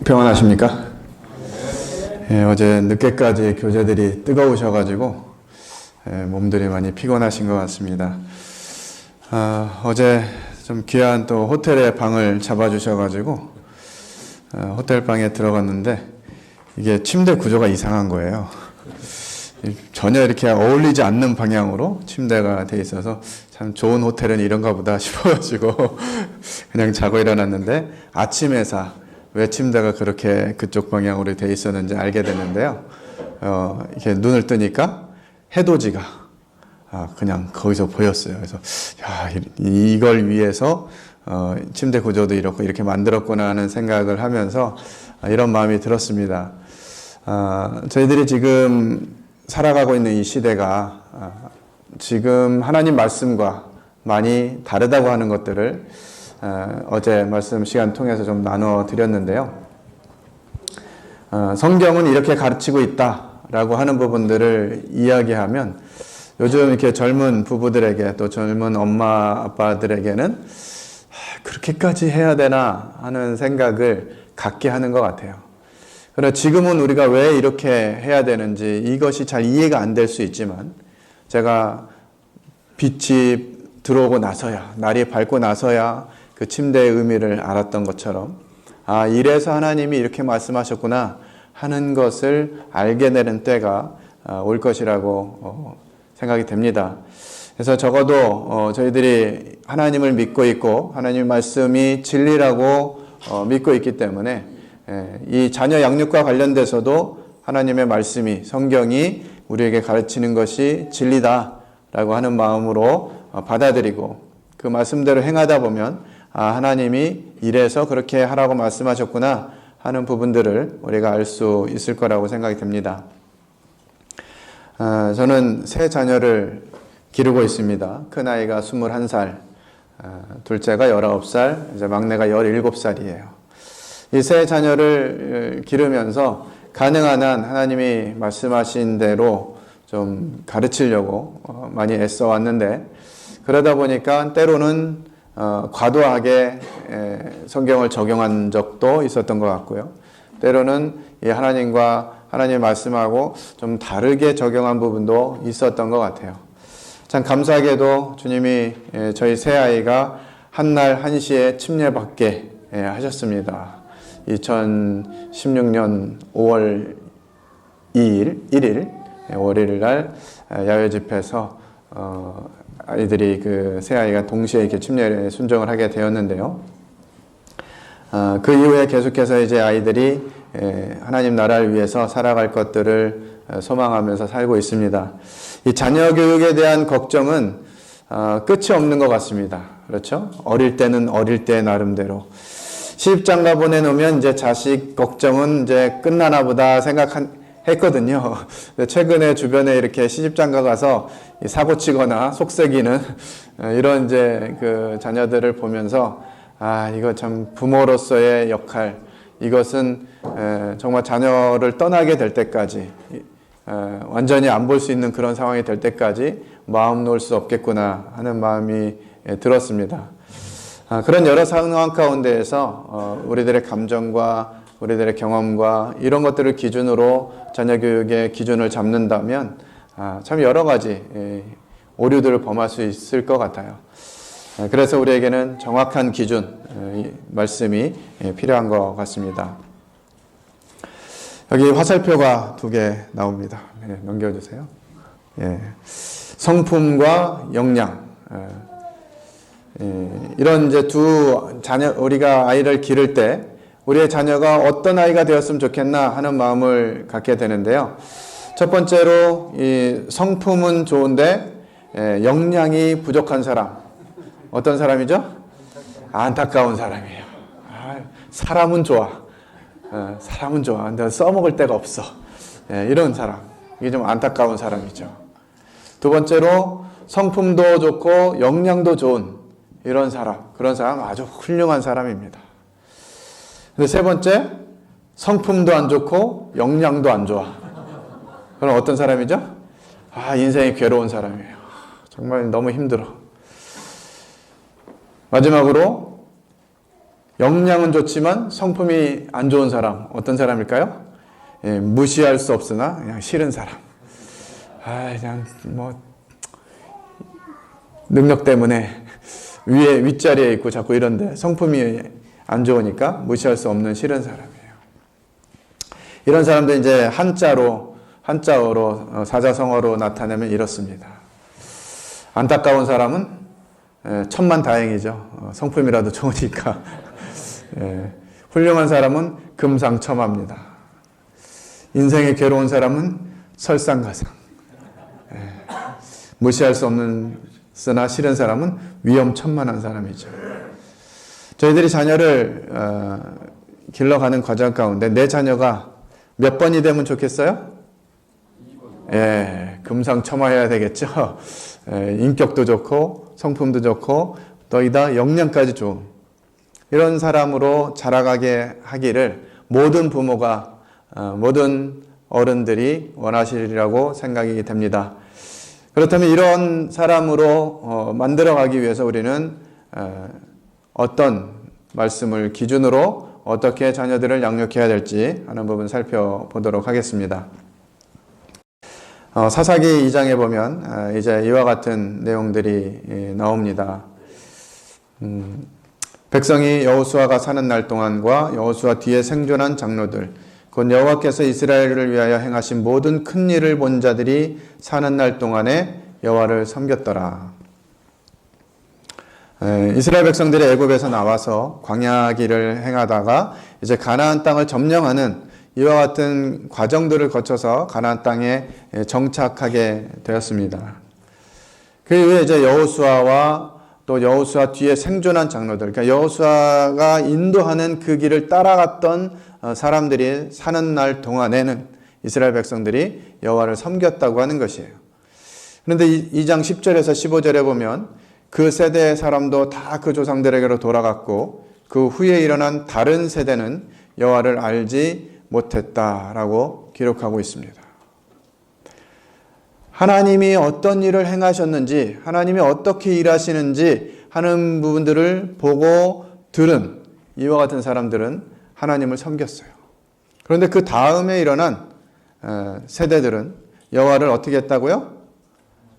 평안하십니까? 예, 어제 늦게까지 교재들이 뜨거우셔가지고 몸들이 많이 피곤하신 것 같습니다. 어제 좀 귀한 또 호텔에 방을 잡아주셔가지고 호텔 방에 들어갔는데 이게 침대 구조가 이상한 거예요. 전혀 이렇게 어울리지 않는 방향으로 침대가 돼 있어서 참 좋은 호텔은 이런가 보다 싶어가지고 그냥 자고 일어났는데 아침 회사 왜 침대가 그렇게 그쪽 방향으로 돼 있었는지 알게 됐는데요. 이렇게 눈을 뜨니까 해돋이가 그냥 거기서 보였어요. 그래서 야, 이걸 위해서 침대 구조도 이렇게 만들었구나 하는 생각을 하면서 이런 마음이 들었습니다. 저희들이 지금 살아가고 있는 이 시대가 지금 하나님 말씀과 많이 다르다고 하는 것들을 어제 말씀 시간 통해서 좀 나눠 드렸는데요. 성경은 이렇게 가르치고 있다라고 하는 부분들을 이야기하면 요즘 이렇게 젊은 부부들에게 또 젊은 엄마 아빠들에게는 그렇게까지 해야 되나 하는 생각을 갖게 하는 것 같아요. 그러나 지금은 우리가 왜 이렇게 해야 되는지 이것이 잘 이해가 안 될 수 있지만 제가 빛이 들어오고 나서야, 날이 밝고 나서야 그 침대의 의미를 알았던 것처럼 이래서 하나님이 이렇게 말씀하셨구나 하는 것을 알게 되는 때가 올 것이라고 생각이 됩니다. 그래서 적어도 저희들이 하나님을 믿고 있고 하나님 말씀이 진리라고 믿고 있기 때문에 이 자녀 양육과 관련돼서도 하나님의 말씀이 성경이 우리에게 가르치는 것이 진리다라고 하는 마음으로 받아들이고 그 말씀대로 행하다 보면 하나님이 이래서 그렇게 하라고 말씀하셨구나 하는 부분들을 우리가 알 수 있을 거라고 생각이 됩니다. 저는 세 자녀를 기르고 있습니다. 큰아이가 21살, 둘째가 19살, 이제 막내가 17살이에요. 이 세 자녀를 기르면서 가능한 한 하나님이 말씀하신 대로 좀 가르치려고 많이 애써 왔는데 그러다 보니까 때로는 과도하게 성경을 적용한 적도 있었던 것 같고요. 때로는 이 하나님과 하나님의 말씀하고 좀 다르게 적용한 부분도 있었던 것 같아요. 참 감사하게도 주님이 저희 세 아이가 한날 한시에 침례받게 하셨습니다. 2016년 5월 1일 날 야외 집회에서 아이들이 그 세 아이가 동시에 이렇게 침례에 순종을 하게 되었는데요. 그 이후에 계속해서 이제 아이들이 하나님 나라를 위해서 살아갈 것들을 소망하면서 살고 있습니다. 이 자녀 교육에 대한 걱정은 끝이 없는 것 같습니다. 그렇죠? 어릴 때는 어릴 때 나름대로 시집장가 보내놓으면 이제 자식 걱정은 이제 끝나나 보다 했거든요. 최근에 주변에 이렇게 시집장가 가서 사고 치거나 속썩이는 이런 이제 그 자녀들을 보면서 이거 참 부모로서의 역할, 이것은 정말 자녀를 떠나게 될 때까지 완전히 안 볼 수 있는 그런 상황이 될 때까지 마음 놓을 수 없겠구나 하는 마음이 들었습니다. 그런 여러 상황 가운데에서 우리들의 감정과 우리들의 경험과 이런 것들을 기준으로 자녀 교육의 기준을 잡는다면 참 여러 가지 오류들을 범할 수 있을 것 같아요. 그래서 우리에게는 정확한 기준, 말씀이 필요한 것 같습니다. 여기 화살표가 2개 나옵니다. 넘겨주세요. 성품과 역량. 이런 이제 두 자녀, 우리가 아이를 기를 때 우리의 자녀가 어떤 아이가 되었으면 좋겠나 하는 마음을 갖게 되는데요. 첫 번째로 이 성품은 좋은데 역량이 부족한 사람. 어떤 사람이죠? 안타까운 사람이에요. 사람은 좋아. 사람은 좋아. 근데 써먹을 데가 없어. 이런 사람. 이게 좀 안타까운 사람이죠. 두 번째로 성품도 좋고 역량도 좋은 이런 사람. 그런 사람 아주 훌륭한 사람입니다. 근데 세 번째, 성품도 안 좋고 역량도 안 좋아. 그럼 어떤 사람이죠? 인생이 괴로운 사람이에요. 정말 너무 힘들어. 마지막으로 역량은 좋지만 성품이 안 좋은 사람, 어떤 사람일까요? 예, 무시할 수 없으나 그냥 싫은 사람. 그냥 능력 때문에 윗자리에 있고 자꾸 이런데 성품이 안 좋으니까 무시할 수 없는 싫은 사람이에요. 이런 사람들 이제 한자어로 사자성어로 나타내면 이렇습니다. 안타까운 사람은 천만다행이죠. 성품이라도 좋으니까. 훌륭한 사람은 금상첨화입니다. 인생이 괴로운 사람은 설상가상. 무시할 수 없는 쓰나 싫은 사람은 위험천만한 사람이죠. 저희들이 자녀를 길러가는 과정 가운데 내 자녀가 몇 번이 되면 좋겠어요? 금상첨화해야 되겠죠. 인격도 좋고 성품도 좋고 또이다 역량까지 좋은 이런 사람으로 자라가게 하기를 모든 부모가 모든 어른들이 원하시리라고 생각이 됩니다. 그렇다면 이런 사람으로 만들어가기 위해서 우리는 어떤 말씀을 기준으로 어떻게 자녀들을 양육해야 될지 하는 부분 살펴보도록 하겠습니다. 사사기 2장에 보면 이제 이와 같은 내용들이 나옵니다. 백성이 여호수아가 사는 날 동안과 여호수아 뒤에 생존한 장로들 곧 여호와께서 이스라엘을 위하여 행하신 모든 큰 일을 본 자들이 사는 날 동안에 여호와를 섬겼더라. 이스라엘 백성들이 애굽에서 나와서 광야 길을 행하다가 이제 가나안 땅을 점령하는 이와 같은 과정들을 거쳐서 가나안 땅에 정착하게 되었습니다. 그 이후에 이제 여호수아와 또 여호수아 뒤에 생존한 장로들, 그러니까 여호수아가 인도하는 그 길을 따라갔던 사람들이 사는 날 동안에는 이스라엘 백성들이 여호와를 섬겼다고 하는 것이에요. 그런데 2장 10절에서 15절에 보면 그 세대의 사람도 다 그 조상들에게로 돌아갔고 그 후에 일어난 다른 세대는 여호와를 알지 못했다라고 기록하고 있습니다. 하나님이 어떤 일을 행하셨는지, 하나님이 어떻게 일하시는지 하는 부분들을 보고 들은 이와 같은 사람들은 하나님을 섬겼어요. 그런데 그 다음에 일어난 세대들은 여호와를 어떻게 했다고요?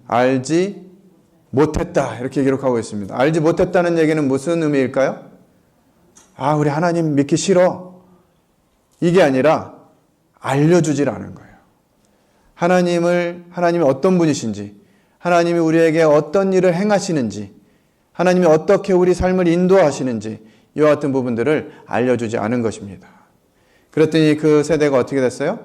알지 못했다 이렇게 기록하고 있습니다. 알지 못했다는 얘기는 무슨 의미일까요? 우리 하나님 믿기 싫어. 이게 아니라 알려주질 않은 거예요. 하나님이 어떤 분이신지, 하나님이 우리에게 어떤 일을 행하시는지, 하나님이 어떻게 우리 삶을 인도하시는지 이와 같은 부분들을 알려주지 않은 것입니다. 그랬더니 그 세대가 어떻게 됐어요?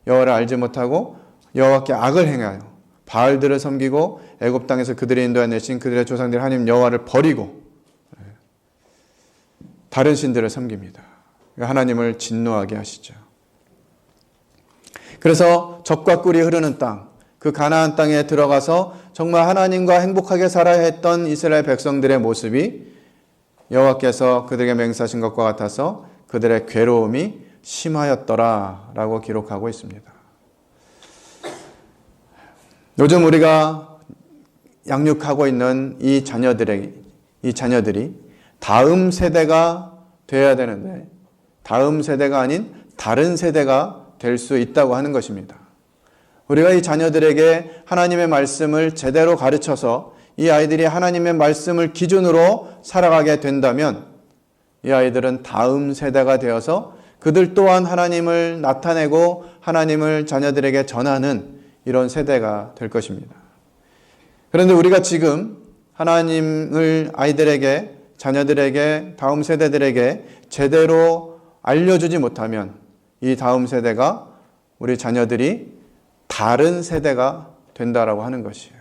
여호와를 알지 못하고 여호와께 악을 행하여 바알들을 섬기고 애굽 땅에서 그들이 인도해내신 그들의 조상들 하나님 여호와를 버리고 다른 신들을 섬깁니다. 하나님을 진노하게 하시죠. 그래서 젖과 꿀이 흐르는 땅, 그 가나안 땅에 들어가서 정말 하나님과 행복하게 살아야 했던 이스라엘 백성들의 모습이 여호와께서 그들에게 맹세하신 것과 같아서 그들의 괴로움이 심하였더라라고 기록하고 있습니다. 요즘 우리가 양육하고 있는 이 자녀들이 다음 세대가 되어야 되는데 다음 세대가 아닌 다른 세대가 될 수 있다고 하는 것입니다. 우리가 이 자녀들에게 하나님의 말씀을 제대로 가르쳐서 이 아이들이 하나님의 말씀을 기준으로 살아가게 된다면 이 아이들은 다음 세대가 되어서 그들 또한 하나님을 나타내고 하나님을 자녀들에게 전하는 이런 세대가 될 것입니다. 그런데 우리가 지금 하나님을 아이들에게, 자녀들에게, 다음 세대들에게 제대로 알려주지 못하면 이 다음 세대가 우리 자녀들이 다른 세대가 된다라고 하는 것이에요.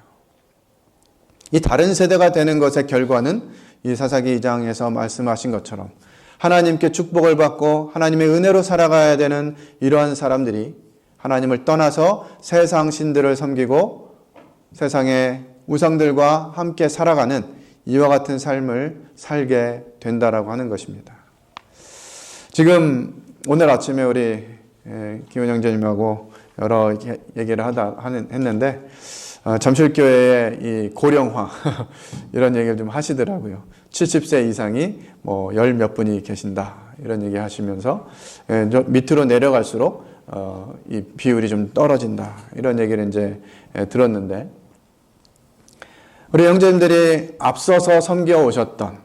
이 다른 세대가 되는 것의 결과는 이 사사기 2장에서 말씀하신 것처럼 하나님께 축복을 받고 하나님의 은혜로 살아가야 되는 이러한 사람들이 하나님을 떠나서 세상 신들을 섬기고 세상의 우상들과 함께 살아가는 이와 같은 삶을 살게 된다라고 하는 것입니다. 지금 오늘 아침에 우리 기훈 형제님하고 여러 얘기를 했는데 잠실교회의 이 고령화 이런 얘기를 좀 하시더라고요. 70세 이상이 뭐 열 몇 분이 계신다 이런 얘기 하시면서 밑으로 내려갈수록 이 비율이 좀 떨어진다 이런 얘기를 이제 들었는데, 우리 형제님들이 앞서서 섬겨 오셨던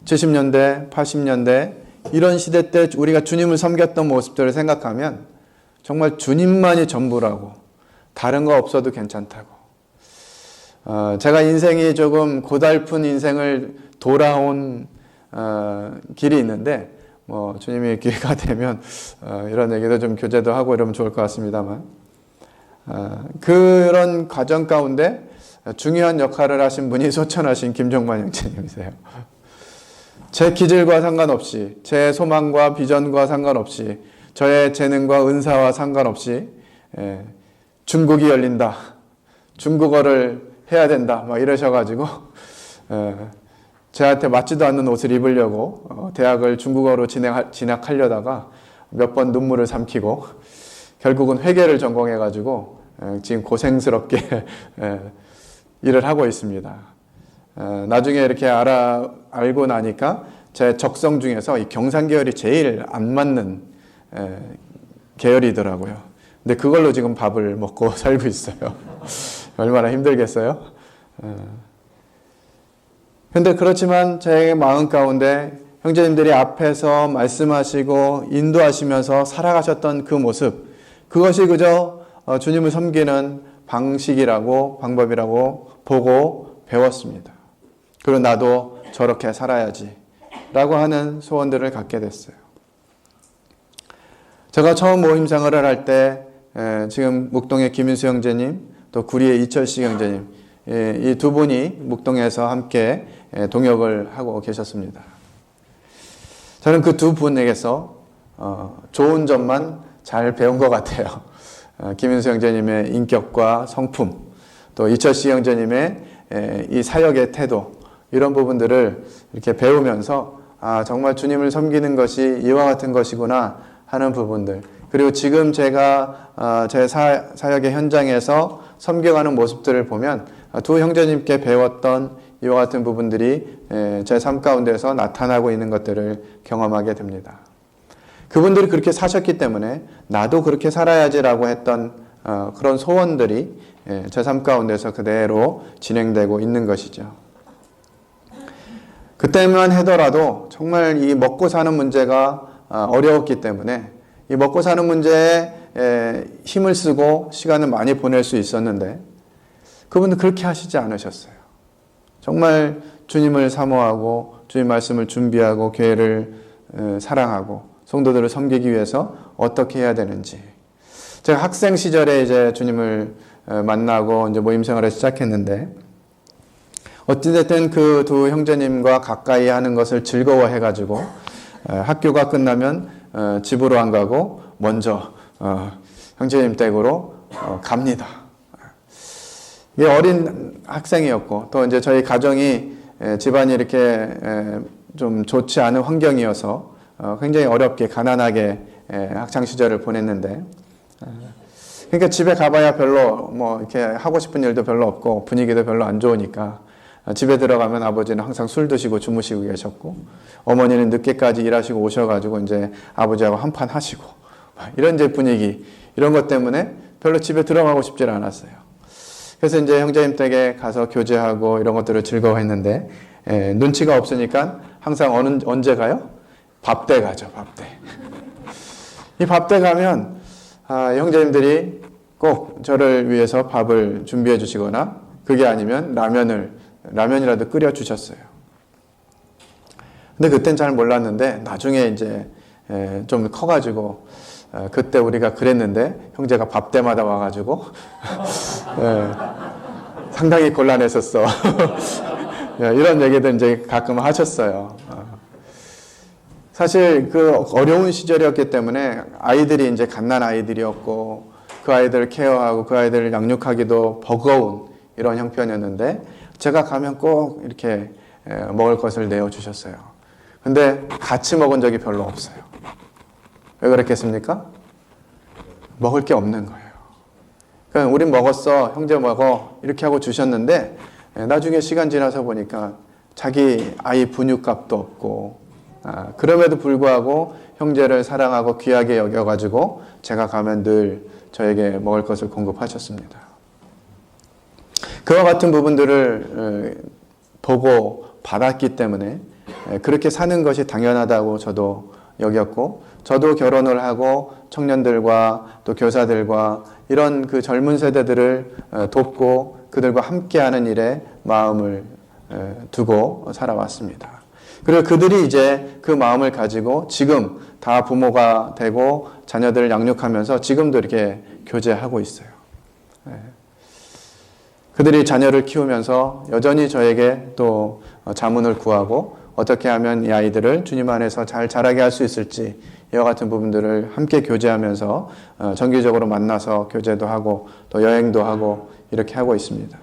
70년대, 80년대 이런 시대 때 우리가 주님을 섬겼던 모습들을 생각하면 정말 주님만이 전부라고, 다른 거 없어도 괜찮다고. 제가 인생이 조금 고달픈 인생을 돌아온 길이 있는데, 뭐 주님이 기회가 되면 이런 얘기도 좀 교제도 하고 이러면 좋을 것 같습니다만, 그런 과정 가운데 중요한 역할을 하신 분이 소천하신 김종만 형제님이세요. 제 기질과 상관없이, 제 소망과 비전과 상관없이, 저의 재능과 은사와 상관없이 중국이 열린다, 중국어를 해야 된다 막 이러셔가지고 저한테 맞지도 않는 옷을 입으려고 대학을 중국어로 진학하려다가 몇 번 눈물을 삼키고 결국은 회계를 전공해가지고 지금 고생스럽게 일을 하고 있습니다. 나중에 이렇게 알고 나니까 제 적성 중에서 이 경산 계열이 제일 안 맞는 계열이더라고요. 근데 그걸로 지금 밥을 먹고 살고 있어요. 얼마나 힘들겠어요? 근데 그렇지만 제 마음 가운데 형제님들이 앞에서 말씀하시고 인도하시면서 살아가셨던 그 모습, 그것이 그저 주님을 섬기는 방식이라고, 방법이라고 보고 배웠습니다. 그리고 나도 저렇게 살아야지 라고 하는 소원들을 갖게 됐어요. 제가 처음 모임 생활을 할 때 지금 묵동의 김인수 형제님, 또 구리의 이철식 형제님, 이 두 분이 묵동에서 함께 동역을 하고 계셨습니다. 저는 그 두 분에게서 좋은 점만 잘 배운 것 같아요. 김인수 형제님의 인격과 성품, 또 이철식 형제님의 이 사역의 태도, 이런 부분들을 이렇게 배우면서 정말 주님을 섬기는 것이 이와 같은 것이구나 하는 부분들, 그리고 지금 제가 제 사역의 현장에서 섬겨가는 모습들을 보면 두 형제님께 배웠던 이와 같은 부분들이 제 삶 가운데서 나타나고 있는 것들을 경험하게 됩니다. 그분들이 그렇게 사셨기 때문에 나도 그렇게 살아야지라고 했던 그런 소원들이 제 삶 가운데서 그대로 진행되고 있는 것이죠. 그때만 하더라도 정말 이 먹고 사는 문제가 어려웠기 때문에 이 먹고 사는 문제에 힘을 쓰고 시간을 많이 보낼 수 있었는데, 그분은 그렇게 하시지 않으셨어요. 정말 주님을 사모하고 주님 말씀을 준비하고 교회를 사랑하고 성도들을 섬기기 위해서 어떻게 해야 되는지. 제가 학생 시절에 이제 주님을 만나고 이제 모임 생활을 시작했는데, 어찌됐든 그 두 형제님과 가까이 하는 것을 즐거워해가지고 학교가 끝나면 집으로 안 가고 먼저 형제님 댁으로 갑니다. 이게 어린 학생이었고, 또 이제 저희 가정이 집안이 이렇게 좀 좋지 않은 환경이어서 굉장히 어렵게 가난하게 학창 시절을 보냈는데, 그러니까 집에 가봐야 별로 뭐 이렇게 하고 싶은 일도 별로 없고 분위기도 별로 안 좋으니까 집에 들어가면 아버지는 항상 술 드시고 주무시고 계셨고, 어머니는 늦게까지 일하시고 오셔가지고 이제 아버지하고 한판 하시고, 이런 이제 분위기, 이런 것 때문에 별로 집에 들어가고 싶지 않았어요. 그래서 이제 형제님 댁에 가서 교제하고 이런 것들을 즐거워했는데, 눈치가 없으니까 항상 언제 가요? 밥 때 가죠, 밥 때. 이 밥 때 가면 형제님들이 꼭 저를 위해서 밥을 준비해 주시거나, 그게 아니면 라면이라도 끓여 주셨어요. 근데 그땐 잘 몰랐는데 나중에 이제 좀 커가지고 그때 우리가 그랬는데 형제가 밥 때마다 와가지고 상당히 곤란했었어. 이런 얘기들 이제 가끔 하셨어요. 사실 그 어려운 시절이었기 때문에 아이들이 이제 갓난 아이들이었고, 그 아이들을 케어하고 그 아이들을 양육하기도 버거운 이런 형편이었는데, 제가 가면 꼭 이렇게 먹을 것을 내어주셨어요. 근데 같이 먹은 적이 별로 없어요. 왜 그랬겠습니까? 먹을 게 없는 거예요. 그러니까 우린 먹었어, 형제 먹어, 이렇게 하고 주셨는데 나중에 시간 지나서 보니까 자기 아이 분유값도 없고, 그럼에도 불구하고 형제를 사랑하고 귀하게 여겨가지고 제가 가면 늘 저에게 먹을 것을 공급하셨습니다. 그와 같은 부분들을 보고 받았기 때문에 그렇게 사는 것이 당연하다고 저도 여겼고, 저도 결혼을 하고 청년들과 또 교사들과 이런 그 젊은 세대들을 돕고 그들과 함께하는 일에 마음을 두고 살아왔습니다. 그리고 그들이 이제 그 마음을 가지고 지금 다 부모가 되고 자녀들을 양육하면서 지금도 이렇게 교제하고 있어요. 그들이 자녀를 키우면서 여전히 저에게 또 자문을 구하고 어떻게 하면 이 아이들을 주님 안에서 잘 자라게 할 수 있을지, 이와 같은 부분들을 함께 교제하면서 정기적으로 만나서 교제도 하고 또 여행도 하고 이렇게 하고 있습니다.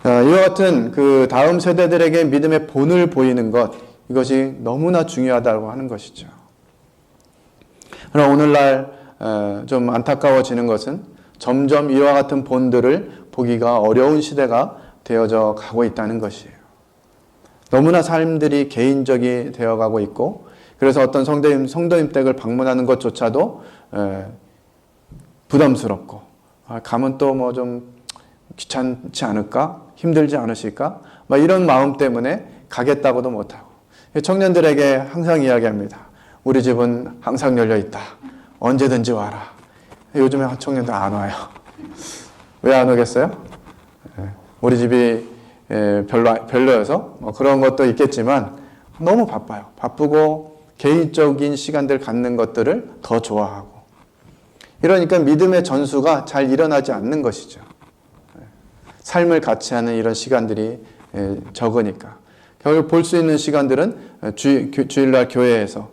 이와 같은 그 다음 세대들에게 믿음의 본을 보이는 것, 이것이 너무나 중요하다고 하는 것이죠. 그러나 오늘날 좀 안타까워지는 것은 점점 이와 같은 본들을 보기가 어려운 시대가 되어져 가고 있다는 것이에요. 너무나 삶들이 개인적이 되어가고 있고, 그래서 어떤 성도님 댁을 방문하는 것조차도 부담스럽고, 가면 또 뭐 좀 귀찮지 않을까? 힘들지 않으실까? 막 이런 마음 때문에 가겠다고도 못하고, 청년들에게 항상 이야기합니다. 우리 집은 항상 열려 있다. 언제든지 와라. 요즘에 청년들 안 와요. 왜 안 오겠어요? 우리 집이 별로여서 그런 것도 있겠지만 너무 바빠요. 바쁘고 개인적인 시간들 갖는 것들을 더 좋아하고, 이러니까 믿음의 전수가 잘 일어나지 않는 것이죠. 삶을 같이 하는 이런 시간들이 적으니까 결국 볼 수 있는 시간들은 주일날 교회에서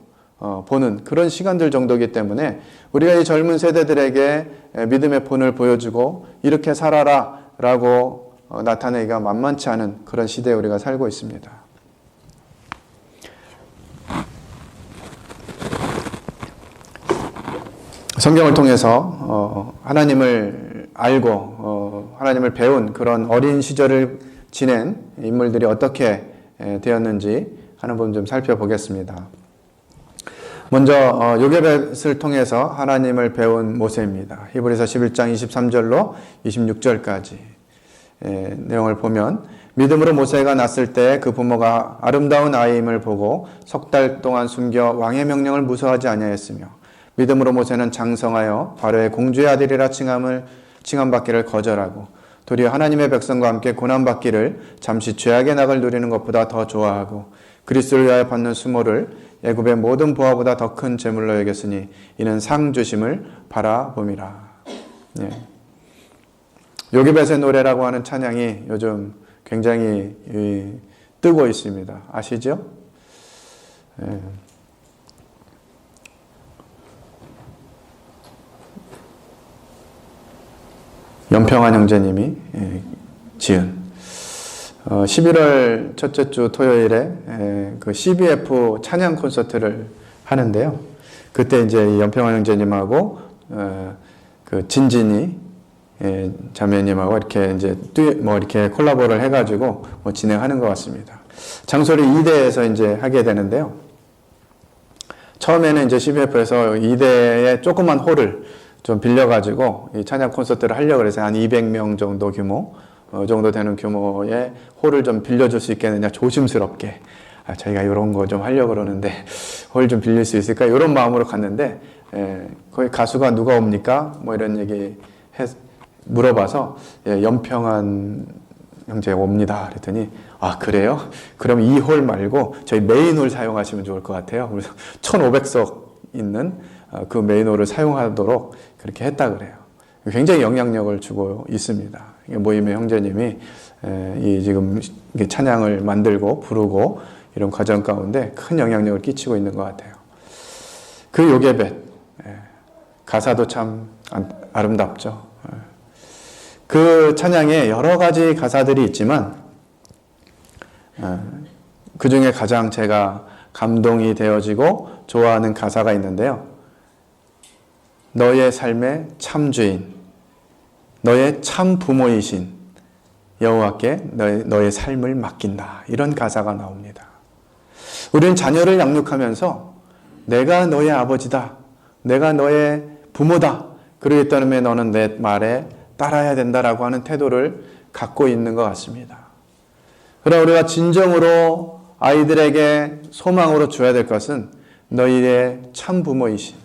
보는 그런 시간들 정도이기 때문에 우리가 이 젊은 세대들에게 믿음의 본을 보여주고 이렇게 살아라 라고 나타내기가 만만치 않은 그런 시대에 우리가 살고 있습니다. 성경을 통해서 하나님을 알고 하나님을 배운 그런 어린 시절을 지낸 인물들이 어떻게 되었는지 하는 부분 좀 살펴보겠습니다. 먼저 요게벳을 통해서 하나님을 배운 모세입니다. 히브리서 11장 23절로 26절까지 내용을 보면, 믿음으로 모세가 낳았을 때 그 부모가 아름다운 아이임을 보고 석 달 동안 숨겨 왕의 명령을 무서워하지 아니하였으며, 믿음으로 모세는 장성하여 바로의 공주의 아들이라 칭함받기를 거절하고 도리어 하나님의 백성과 함께 고난받기를 잠시 죄악의 낙을 누리는 것보다 더 좋아하고 그리스도를 위하여 받는 수모를 애굽의 모든 보화보다 더 큰 재물로 여겼으니 이는 상 주심을 바라봄이라. 요게벳의 노래라고 하는 찬양이 요즘 굉장히 뜨고 있습니다. 아시죠? 연평한 형제님이 지은 11월 첫째 주 토요일에 그 CBF 찬양 콘서트를 하는데요. 그때 이제 연평한 형제님하고 그 진진이 자매님하고 이렇게 이제 이렇게 콜라보를 해가지고 진행하는 것 같습니다. 장소를 2대에서 이제 하게 되는데요. 처음에는 이제 CBF에서 2대의 조그만 홀을 좀 빌려가지고 이 찬양 콘서트를 하려고 해서 한 200명 정도 규모 정도 되는 규모의 홀을 좀 빌려줄 수 있겠느냐 조심스럽게 저희가 이런 거 좀 하려고 그러는데 홀 좀 빌릴 수 있을까 이런 마음으로 갔는데 거기 가수가 누가 옵니까? 뭐 이런 얘기 물어봐서 연평한 형제 옵니다. 그랬더니 아 그래요? 그럼 이 홀 말고 저희 메인 홀 사용하시면 좋을 것 같아요. 그래서 1,500석 있는 그 메인 홀을 사용하도록 그렇게 했다 그래요. 굉장히 영향력을 주고 있습니다. 모임의 형제님이 이 지금 찬양을 만들고 부르고 이런 과정 가운데 큰 영향력을 끼치고 있는 것 같아요. 그 요게벳 가사도 참 아름답죠. 그 찬양에 여러 가지 가사들이 있지만 그 중에 가장 제가 감동이 되어지고 좋아하는 가사가 있는데요. 너의 삶의 참 주인, 너의 참 부모이신 여호와께 너의 삶을 맡긴다. 이런 가사가 나옵니다. 우리는 자녀를 양육하면서 내가 너의 아버지다. 내가 너의 부모다. 그러기 때문에 너는 내 말에 따라야 된다라고 하는 태도를 갖고 있는 것 같습니다. 그러나 우리가 진정으로 아이들에게 소망으로 줘야 될 것은 너희의 참 부모이신,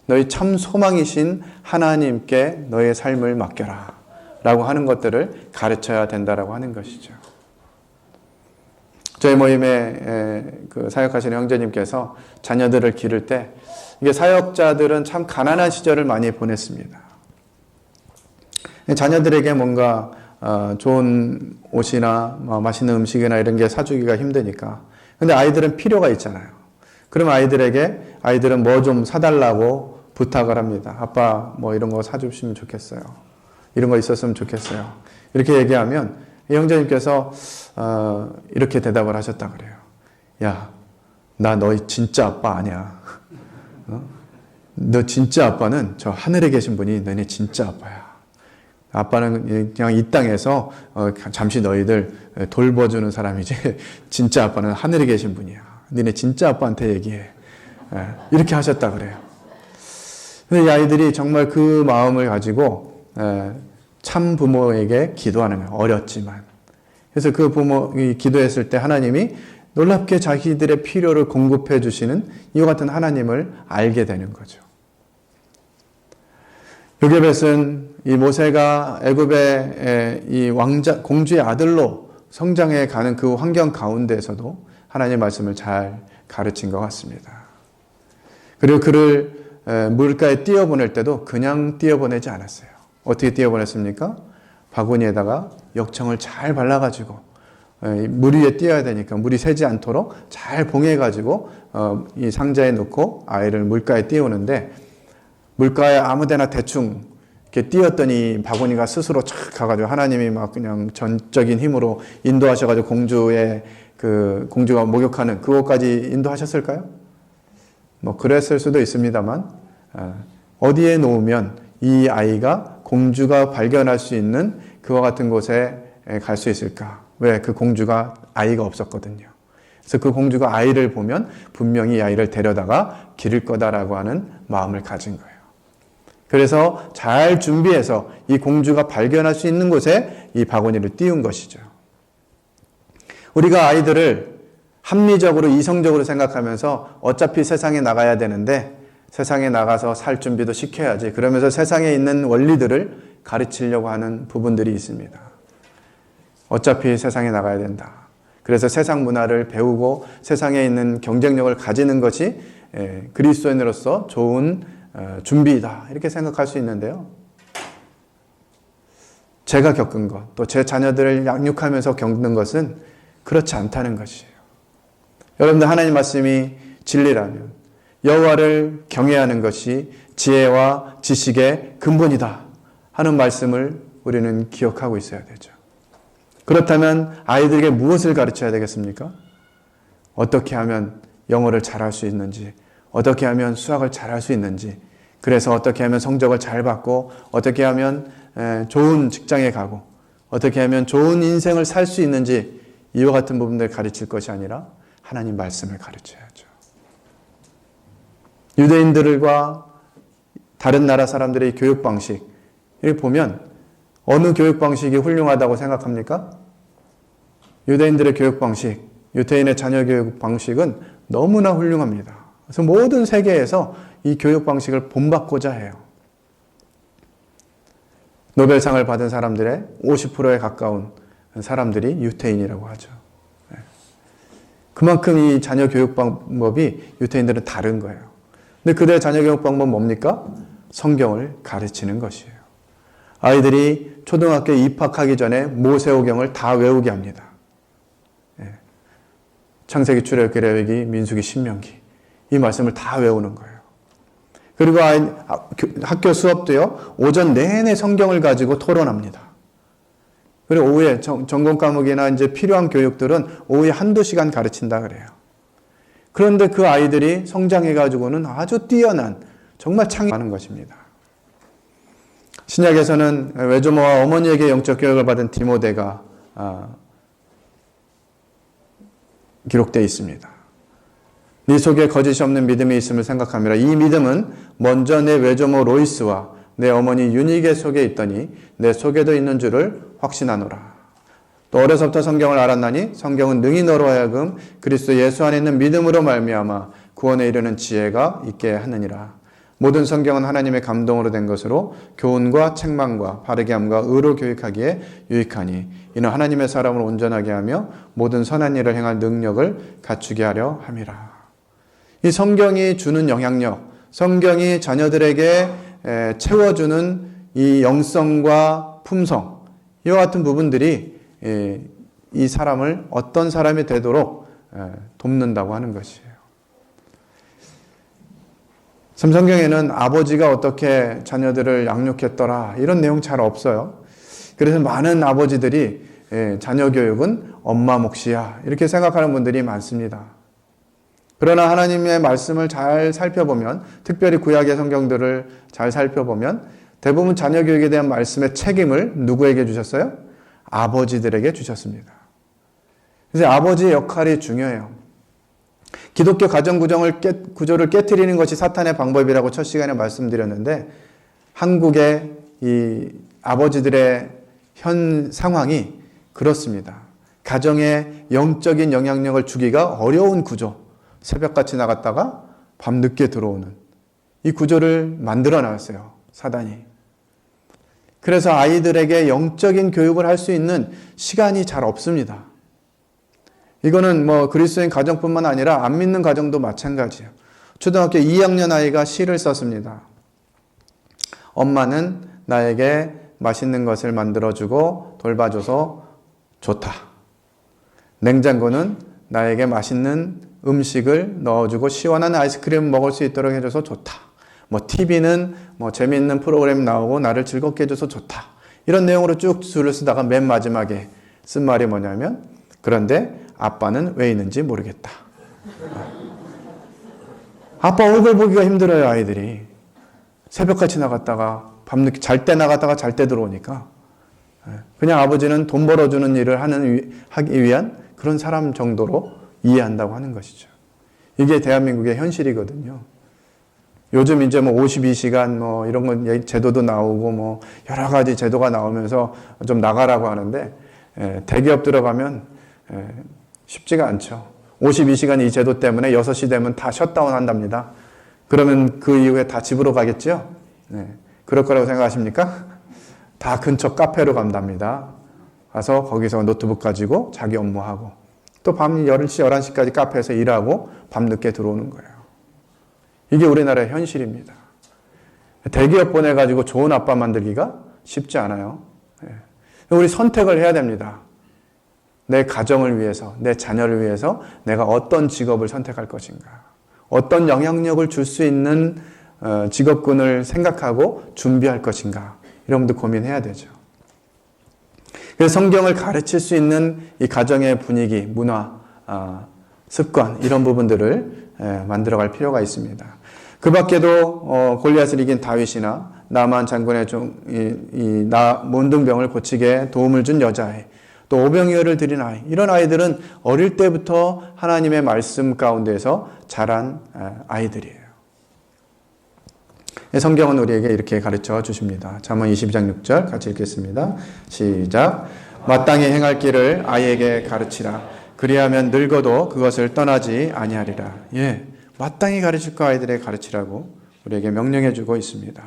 너희 참 소망이신 하나님께 너의 삶을 맡겨라 라고 하는 것들을 가르쳐야 된다라고 하는 것이죠. 저희 모임에 그 사역하시는 형제님께서 자녀들을 기를 때 이게 사역자들은 참 가난한 시절을 많이 보냈습니다. 자녀들에게 뭔가 좋은 옷이나 맛있는 음식이나 이런 게 사주기가 힘드니까. 근데 아이들은 필요가 있잖아요. 그러면 아이들은 뭐 좀 사달라고 부탁을 합니다. 아빠 뭐 이런 거 사주시면 좋겠어요. 이런 거 있었으면 좋겠어요. 이렇게 얘기하면 이 형제님께서 이렇게 대답을 하셨다 그래요. 야, 나 너희 진짜 아빠 아니야. 너 진짜 아빠는 저 하늘에 계신 분이 너네 진짜 아빠야. 아빠는 그냥 이 땅에서 잠시 너희들 돌봐주는 사람이지 진짜 아빠는 하늘에 계신 분이야. 너네 진짜 아빠한테 얘기해. 이렇게 하셨다 그래요. 근데 이 아이들이 정말 그 마음을 가지고 참 부모에게 기도하는 거예요. 어렸지만. 그래서 그 부모이 기도했을 때 하나님이 놀랍게 자기들의 필요를 공급해 주시는 이와 같은 하나님을 알게 되는 거죠. 요게벳은 이 모세가 애굽의 이 왕자 공주의 아들로 성장해 가는 그 환경 가운데에서도 하나님의 말씀을 잘 가르친 것 같습니다. 그리고 그를 물가에 띄어보낼 때도 그냥 띄어보내지 않았어요. 어떻게 띄어보냈습니까? 바구니에다가 역청을 잘 발라가지고 물 위에 띄어야 되니까 물이 새지 않도록 잘 봉해가지고 이 상자에 넣고 아이를 물가에 띄우는데 물가에 아무데나 대충 이렇게 띄었더니 바구니가 스스로 착 가가지고 하나님이 막 그냥 전적인 힘으로 인도하셔가지고 공주가 목욕하는 그곳까지 인도하셨을까요? 뭐 그랬을 수도 있습니다만 어디에 놓으면 이 아이가 공주가 발견할 수 있는 그와 같은 곳에 갈 수 있을까? 왜? 그 공주가 아이가 없었거든요. 그래서 그 공주가 아이를 보면 분명히 이 아이를 데려다가 기를 거다라고 하는 마음을 가진 거예요. 그래서 잘 준비해서 이 공주가 발견할 수 있는 곳에 이 바구니를 띄운 것이죠. 우리가 아이들을 합리적으로 이성적으로 생각하면서 어차피 세상에 나가야 되는데 세상에 나가서 살 준비도 시켜야지. 그러면서 세상에 있는 원리들을 가르치려고 하는 부분들이 있습니다. 어차피 세상에 나가야 된다. 그래서 세상 문화를 배우고 세상에 있는 경쟁력을 가지는 것이 그리스도인으로서 좋은 준비이다. 이렇게 생각할 수 있는데요. 제가 겪은 것, 또 제 자녀들을 양육하면서 겪는 것은 그렇지 않다는 것이에요. 여러분들 하나님 말씀이 진리라면 여호와를 경외하는 것이 지혜와 지식의 근본이다 하는 말씀을 우리는 기억하고 있어야 되죠. 그렇다면 아이들에게 무엇을 가르쳐야 되겠습니까? 어떻게 하면 영어를 잘할 수 있는지, 어떻게 하면 수학을 잘할 수 있는지, 그래서 어떻게 하면 성적을 잘 받고, 어떻게 하면 좋은 직장에 가고, 어떻게 하면 좋은 인생을 살 수 있는지 이와 같은 부분들을 가르칠 것이 아니라 하나님 말씀을 가르쳐야죠. 유대인들과 다른 나라 사람들의 교육 방식, 이렇게 보면 어느 교육 방식이 훌륭하다고 생각합니까? 유대인들의 교육 방식, 유대인의 자녀 교육 방식은 너무나 훌륭합니다. 그래서 모든 세계에서 이 교육 방식을 본받고자 해요. 노벨상을 받은 사람들의 50%에 가까운 사람들이 유대인이라고 하죠. 그만큼 이 자녀 교육 방법이 유대인들은 다른 거예요. 근데 그들의 자녀 교육 방법은 뭡니까? 성경을 가르치는 것이에요. 아이들이 초등학교에 입학하기 전에 모세오경을 다 외우게 합니다. 창세기, 출애굽기, 레위기, 민수기, 신명기 이 말씀을 다 외우는 거예요. 그리고 학교 수업도요, 오전 내내 성경을 가지고 토론합니다. 그리고 오후에 전공 과목이나 이제 필요한 교육들은 오후에 한두 시간 가르친다 그래요. 그런데 그 아이들이 성장해가지고는 아주 뛰어난, 정말 창의하는 것입니다. 신약에서는 외조모와 어머니에게 영적 교육을 받은 디모데가 기록되어 있습니다. 네 속에 거짓이 없는 믿음이 있음을 생각하미라. 이 믿음은 먼저 내 외조모 로이스와 내 어머니 유니게 속에 있더니 내 속에도 있는 줄을 확신하노라. 또 어려서부터 성경을 알았나니 성경은 능히 너로 하여금 그리스도 예수 안에 있는 믿음으로 말미암아 구원에 이르는 지혜가 있게 하느니라. 모든 성경은 하나님의 감동으로 된 것으로 교훈과 책망과 바르게 함과 의로 교육하기에 유익하니 이는 하나님의 사람을 온전하게 하며 모든 선한 일을 행할 능력을 갖추게 하려 함이라. 이 성경이 주는 영향력, 성경이 자녀들에게 채워주는 이 영성과 품성, 이와 같은 부분들이 이 사람을 어떤 사람이 되도록 돕는다고 하는 것이에요. 성경에는 아버지가 어떻게 자녀들을 양육했더라 이런 내용 잘 없어요. 그래서 많은 아버지들이 자녀 교육은 엄마 몫이야 이렇게 생각하는 분들이 많습니다. 그러나 하나님의 말씀을 잘 살펴보면, 특별히 구약의 성경들을 잘 살펴보면 대부분 자녀 교육에 대한 말씀의 책임을 누구에게 주셨어요? 아버지들에게 주셨습니다. 그래서 아버지의 역할이 중요해요. 기독교 가정 구조를 깨트리는 것이 사탄의 방법이라고 첫 시간에 말씀드렸는데, 한국의 이 아버지들의 현 상황이 그렇습니다. 가정에 영적인 영향력을 주기가 어려운 구조, 새벽같이 나갔다가 밤늦게 들어오는 이 구조를 만들어 놨어요, 사단이. 그래서 아이들에게 영적인 교육을 할 수 있는 시간이 잘 없습니다. 이거는 그리스도인 가정뿐만 아니라 안 믿는 가정도 마찬가지예요. 초등학교 2학년 아이가 시를 썼습니다. 엄마는 나에게 맛있는 것을 만들어주고 돌봐줘서 좋다. 냉장고는 나에게 맛있는 음식을 넣어주고 시원한 아이스크림 먹을 수 있도록 해줘서 좋다. TV는 재미있는 프로그램 나오고 나를 즐겁게 해줘서 좋다. 이런 내용으로 쭉 줄을 쓰다가 맨 마지막에 쓴 말이 뭐냐면, 그런데 아빠는 왜 있는지 모르겠다. 아빠 얼굴 보기가 힘들어요, 아이들이. 새벽같이 나갔다가 밤늦게 잘 때 나갔다가 잘 때 들어오니까. 그냥 아버지는 돈 벌어주는 일을 하기 위한 그런 사람 정도로 이해한다고 하는 것이죠. 이게 대한민국의 현실이거든요. 요즘 이제 52시간 이런 건 제도도 나오고 여러 가지 제도가 나오면서 좀 나가라고 하는데, 대기업 들어가면 쉽지가 않죠. 52시간 이 제도 때문에 6시 되면 다 셧다운 한답니다. 그러면 그 이후에 다 집으로 가겠죠? 그럴 거라고 생각하십니까? 다 근처 카페로 간답니다. 가서 거기서 노트북 가지고 자기 업무하고 또 밤 10시, 11시까지 카페에서 일하고 밤늦게 들어오는 거예요. 이게 우리나라의 현실입니다. 대기업 보내가지고 좋은 아빠 만들기가 쉽지 않아요. 우리 선택을 해야 됩니다. 내 가정을 위해서, 내 자녀를 위해서 내가 어떤 직업을 선택할 것인가, 어떤 영향력을 줄 수 있는 직업군을 생각하고 준비할 것인가, 이런 것도 고민해야 되죠. 그래서 성경을 가르칠 수 있는 이 가정의 분위기, 문화, 습관, 이런 부분들을 만들어갈 필요가 있습니다. 그 밖에도 골리앗을 이긴 다윗이나 나만 장군의 몬둥병을 고치게 도움을 준 여자아이, 또 오병이어를 드린 아이, 이런 아이들은 어릴 때부터 하나님의 말씀 가운데서 자란 아이들이에요. 성경은 우리에게 이렇게 가르쳐 주십니다. 잠언 22장 6절 같이 읽겠습니다. 시작. 마땅히 행할 길을 아이에게 가르치라. 그리하면 늙어도 그것을 떠나지 아니하리라. 마땅히 가르칠 거 아이들에게 가르치라고 우리에게 명령해 주고 있습니다.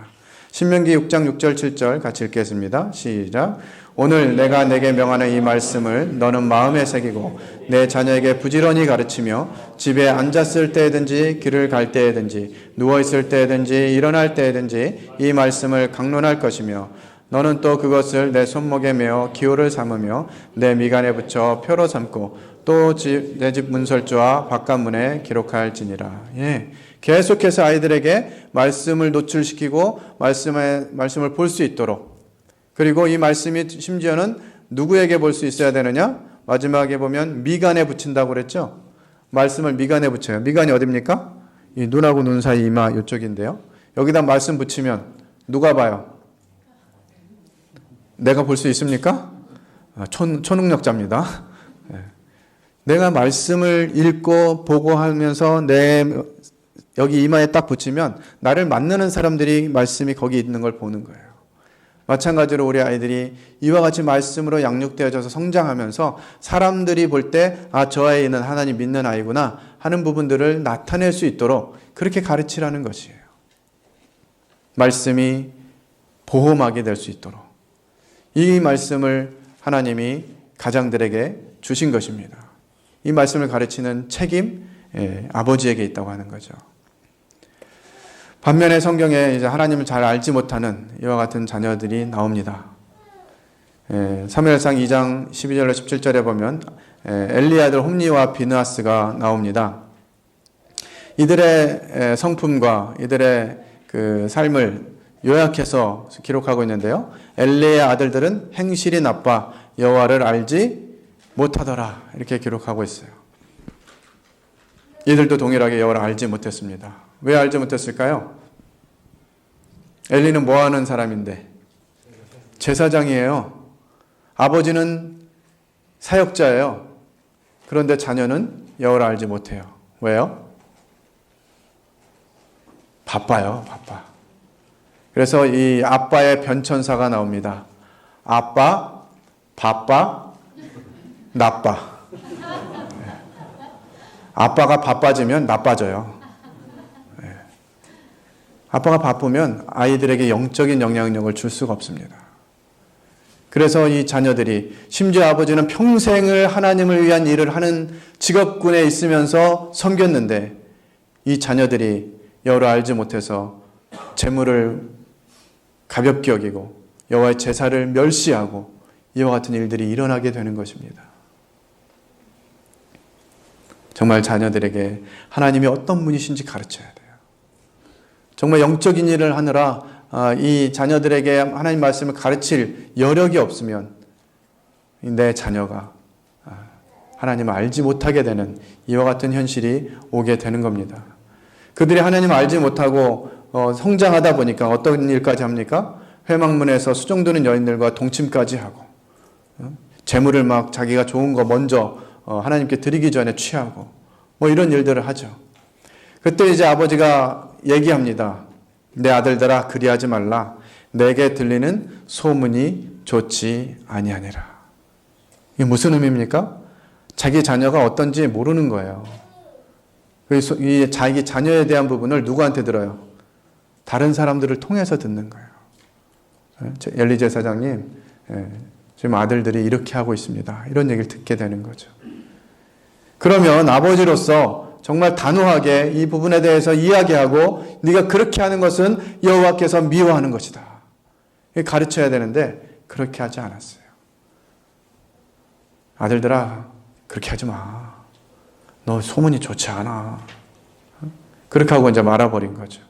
신명기 6장 6절 7절 같이 읽겠습니다. 시작. 오늘 내가 내게 명하는 이 말씀을 너는 마음에 새기고 내 자녀에게 부지런히 가르치며 집에 앉았을 때든지 길을 갈 때든지 누워있을 때든지 일어날 때든지 이 말씀을 강론할 것이며 너는 또 그것을 내 손목에 메어 기호를 삼으며 내 미간에 붙여 표로 삼고 또 내 집 문설주와 바깥문에 기록할지니라. 계속해서 아이들에게 말씀을 노출시키고 말씀을 볼 수 있도록, 그리고 이 말씀이 심지어는 누구에게 볼 수 있어야 되느냐? 마지막에 보면 미간에 붙인다고 그랬죠? 말씀을 미간에 붙여요. 미간이 어딥니까? 이 눈하고 눈 사이 이마 이쪽인데요. 여기다 말씀 붙이면 누가 봐요? 내가 볼 수 있습니까? 초능력자입니다. 내가 말씀을 읽고 보고 하면서 내 여기 이마에 딱 붙이면 나를 만나는 사람들이 말씀이 거기 있는 걸 보는 거예요. 마찬가지로 우리 아이들이 이와 같이 말씀으로 양육되어져서 성장하면서 사람들이 볼 때 저 아이는 하나님 믿는 아이구나 하는 부분들을 나타낼 수 있도록 그렇게 가르치라는 것이에요. 말씀이 보호막이 될 수 있도록 이 말씀을 하나님이 가장들에게 주신 것입니다. 이 말씀을 가르치는 책임 아버지에게 있다고 하는 거죠. 반면에 성경에 이제 하나님을 잘 알지 못하는 이와 같은 자녀들이 나옵니다. 사무엘상 2장 12절로 17절에 보면 엘리 아들 홈니와 비느하스가 나옵니다. 이들의 성품과 이들의 그 삶을 요약해서 기록하고 있는데요. 엘리의 아들들은 행실이 나빠 여호와를 알지 못하더라 이렇게 기록하고 있어요. 이들도 동일하게 여호와를 알지 못했습니다. 왜 알지 못했을까요? 엘리는 뭐 하는 사람인데? 제사장이에요. 아버지는 사역자예요. 그런데 자녀는 여호와를 알지 못해요. 왜요? 바빠요, 바빠. 그래서 이 아빠의 변천사가 나옵니다. 아빠, 바빠, 나빠. 아빠가 바빠지면 나빠져요. 아빠가 바쁘면 아이들에게 영적인 영향력을 줄 수가 없습니다. 그래서 이 자녀들이 심지어 아버지는 평생을 하나님을 위한 일을 하는 직업군에 있으면서 섬겼는데 이 자녀들이 여호와를 알지 못해서 재물을 가볍게 여기고 여호와의 제사를 멸시하고 이와 같은 일들이 일어나게 되는 것입니다. 정말 자녀들에게 하나님이 어떤 분이신지 가르쳐야 돼요. 정말 영적인 일을 하느라 이 자녀들에게 하나님 말씀을 가르칠 여력이 없으면 내 자녀가 하나님을 알지 못하게 되는 이와 같은 현실이 오게 되는 겁니다. 그들이 하나님을 알지 못하고 성장하다 보니까 어떤 일까지 합니까? 회막문에서 수종드는 여인들과 동침까지 하고 재물을 막 자기가 좋은 거 먼저 하나님께 드리기 전에 취하고 뭐 이런 일들을 하죠. 그때 이제 아버지가 얘기합니다. 내 아들들아 그리하지 말라. 내게 들리는 소문이 좋지 아니하니라. 이게 무슨 의미입니까? 자기 자녀가 어떤지 모르는 거예요. 이 자기 자녀에 대한 부분을 누구한테 들어요? 다른 사람들을 통해서 듣는 거예요. 엘리 제사장님, 지금 아들들이 이렇게 하고 있습니다. 이런 얘기를 듣게 되는 거죠. 그러면 아버지로서 정말 단호하게 이 부분에 대해서 이야기하고 네가 그렇게 하는 것은 여호와께서 미워하는 것이다. 가르쳐야 되는데 그렇게 하지 않았어요. 아들들아 그렇게 하지 마. 너 소문이 좋지 않아. 그렇게 하고 이제 말아버린 거죠.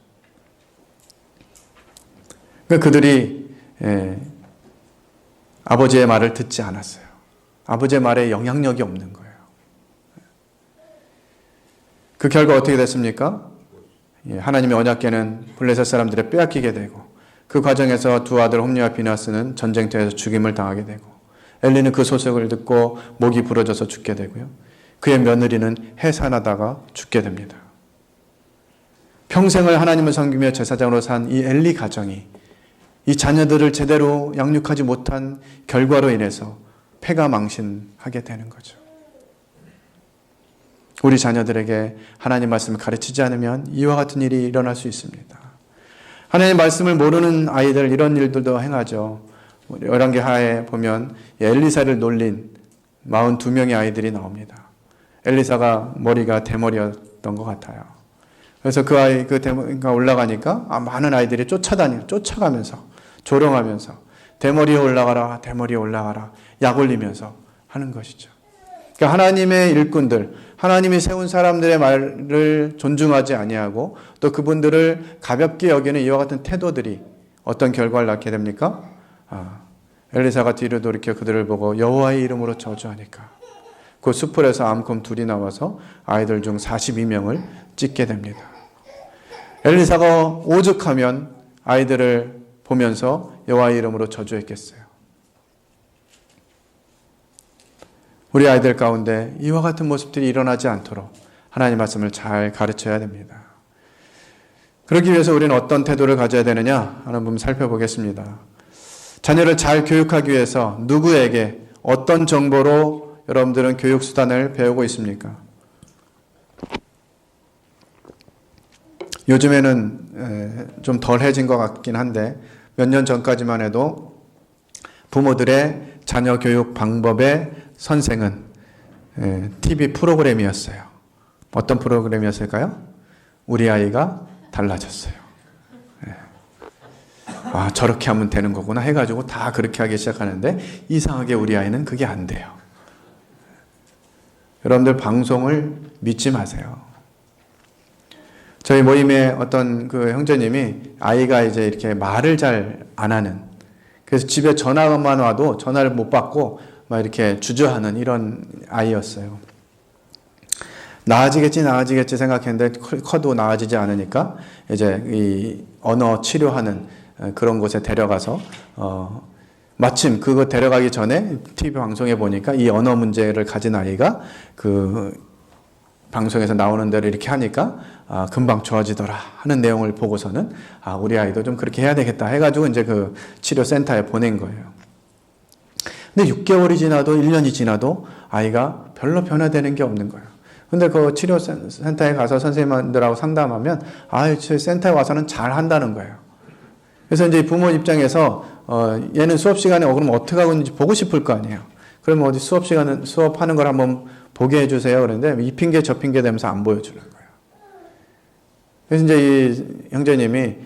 그러니까 그들이 아버지의 말을 듣지 않았어요. 아버지의 말에 영향력이 없는 거예요. 그 결과 어떻게 됐습니까? 하나님의 언약궤는 블레셋 사람들에 빼앗기게 되고 그 과정에서 두 아들 홈니와 비느하스는 전쟁터에서 죽임을 당하게 되고 엘리는 그 소식을 듣고 목이 부러져서 죽게 되고요. 그의 며느리는 해산하다가 죽게 됩니다. 평생을 하나님을 섬기며 제사장으로 산 이 엘리 가정이 이 자녀들을 제대로 양육하지 못한 결과로 인해서 패가 망신하게 되는 거죠. 우리 자녀들에게 하나님 말씀을 가르치지 않으면 이와 같은 일이 일어날 수 있습니다. 하나님 말씀을 모르는 아이들 이런 일들도 행하죠. 열왕기하에 보면 엘리사를 놀린 42명의 아이들이 나옵니다. 엘리사가 머리가 대머리였던 것 같아요. 그래서 그 대머리가 올라가니까 많은 아이들이 쫓아가면서 조롱하면서 대머리에 올라가라, 대머리에 올라가라 약 올리면서 하는 것이죠. 그러니까 하나님의 일꾼들, 하나님이 세운 사람들의 말을 존중하지 아니하고 또 그분들을 가볍게 여기는 이와 같은 태도들이 어떤 결과를 낳게 됩니까? 엘리사가 뒤로 돌이켜 그들을 보고 여호와의 이름으로 저주하니까 그 수풀에서 암곰 둘이 나와서 아이들 중 42명을 찢게 됩니다. 엘리사가 오죽하면 아이들을 보면서 여호와의 이름으로 저주했겠어요. 우리 아이들 가운데 이와 같은 모습들이 일어나지 않도록 하나님 말씀을 잘 가르쳐야 됩니다. 그러기 위해서 우리는 어떤 태도를 가져야 되느냐 하는 부분 살펴보겠습니다. 자녀를 잘 교육하기 위해서 누구에게 어떤 정보로 여러분들은 교육수단을 배우고 있습니까? 요즘에는 좀 덜해진 것 같긴 한데 몇 년 전까지만 해도 부모들의 자녀 교육 방법의 선생은 TV 프로그램이었어요. 어떤 프로그램이었을까요? 우리 아이가 달라졌어요. 아, 저렇게 하면 되는 거구나 해가지고 다 그렇게 하기 시작하는데 이상하게 우리 아이는 그게 안 돼요. 여러분들 방송을 믿지 마세요. 저희 모임에 어떤 그 형제님이 아이가 이제 이렇게 말을 잘 안 하는, 그래서 집에 전화만 와도 전화를 못 받고 막 이렇게 주저하는 이런 아이였어요. 나아지겠지 생각했는데 커도 나아지지 않으니까 이제 이 언어 치료하는 그런 곳에 데려가서 마침 그거 데려가기 전에 TV 방송에 보니까 이 언어 문제를 가진 아이가 그 방송에서 나오는 대로 이렇게 하니까 금방 좋아지더라 하는 내용을 보고서는 우리 아이도 좀 그렇게 해야 되겠다 해가지고 이제 그 치료센터에 보낸 거예요. 근데 6개월이 지나도 1년이 지나도 아이가 별로 변화되는 게 없는 거예요. 근데 그 치료센터에 가서 선생님들하고 상담하면 센터에 와서는 잘 한다는 거예요. 그래서 이제 부모 입장에서 얘는 수업 시간에 그럼 어떻게 하고 있는지 보고 싶을 거 아니에요. 그러면 어디 수업하는 걸 한번 보게 해주세요. 그런데 이 핑계 저 핑계 대면서 안 보여주는 거예요. 그래서 이제 이 형제님이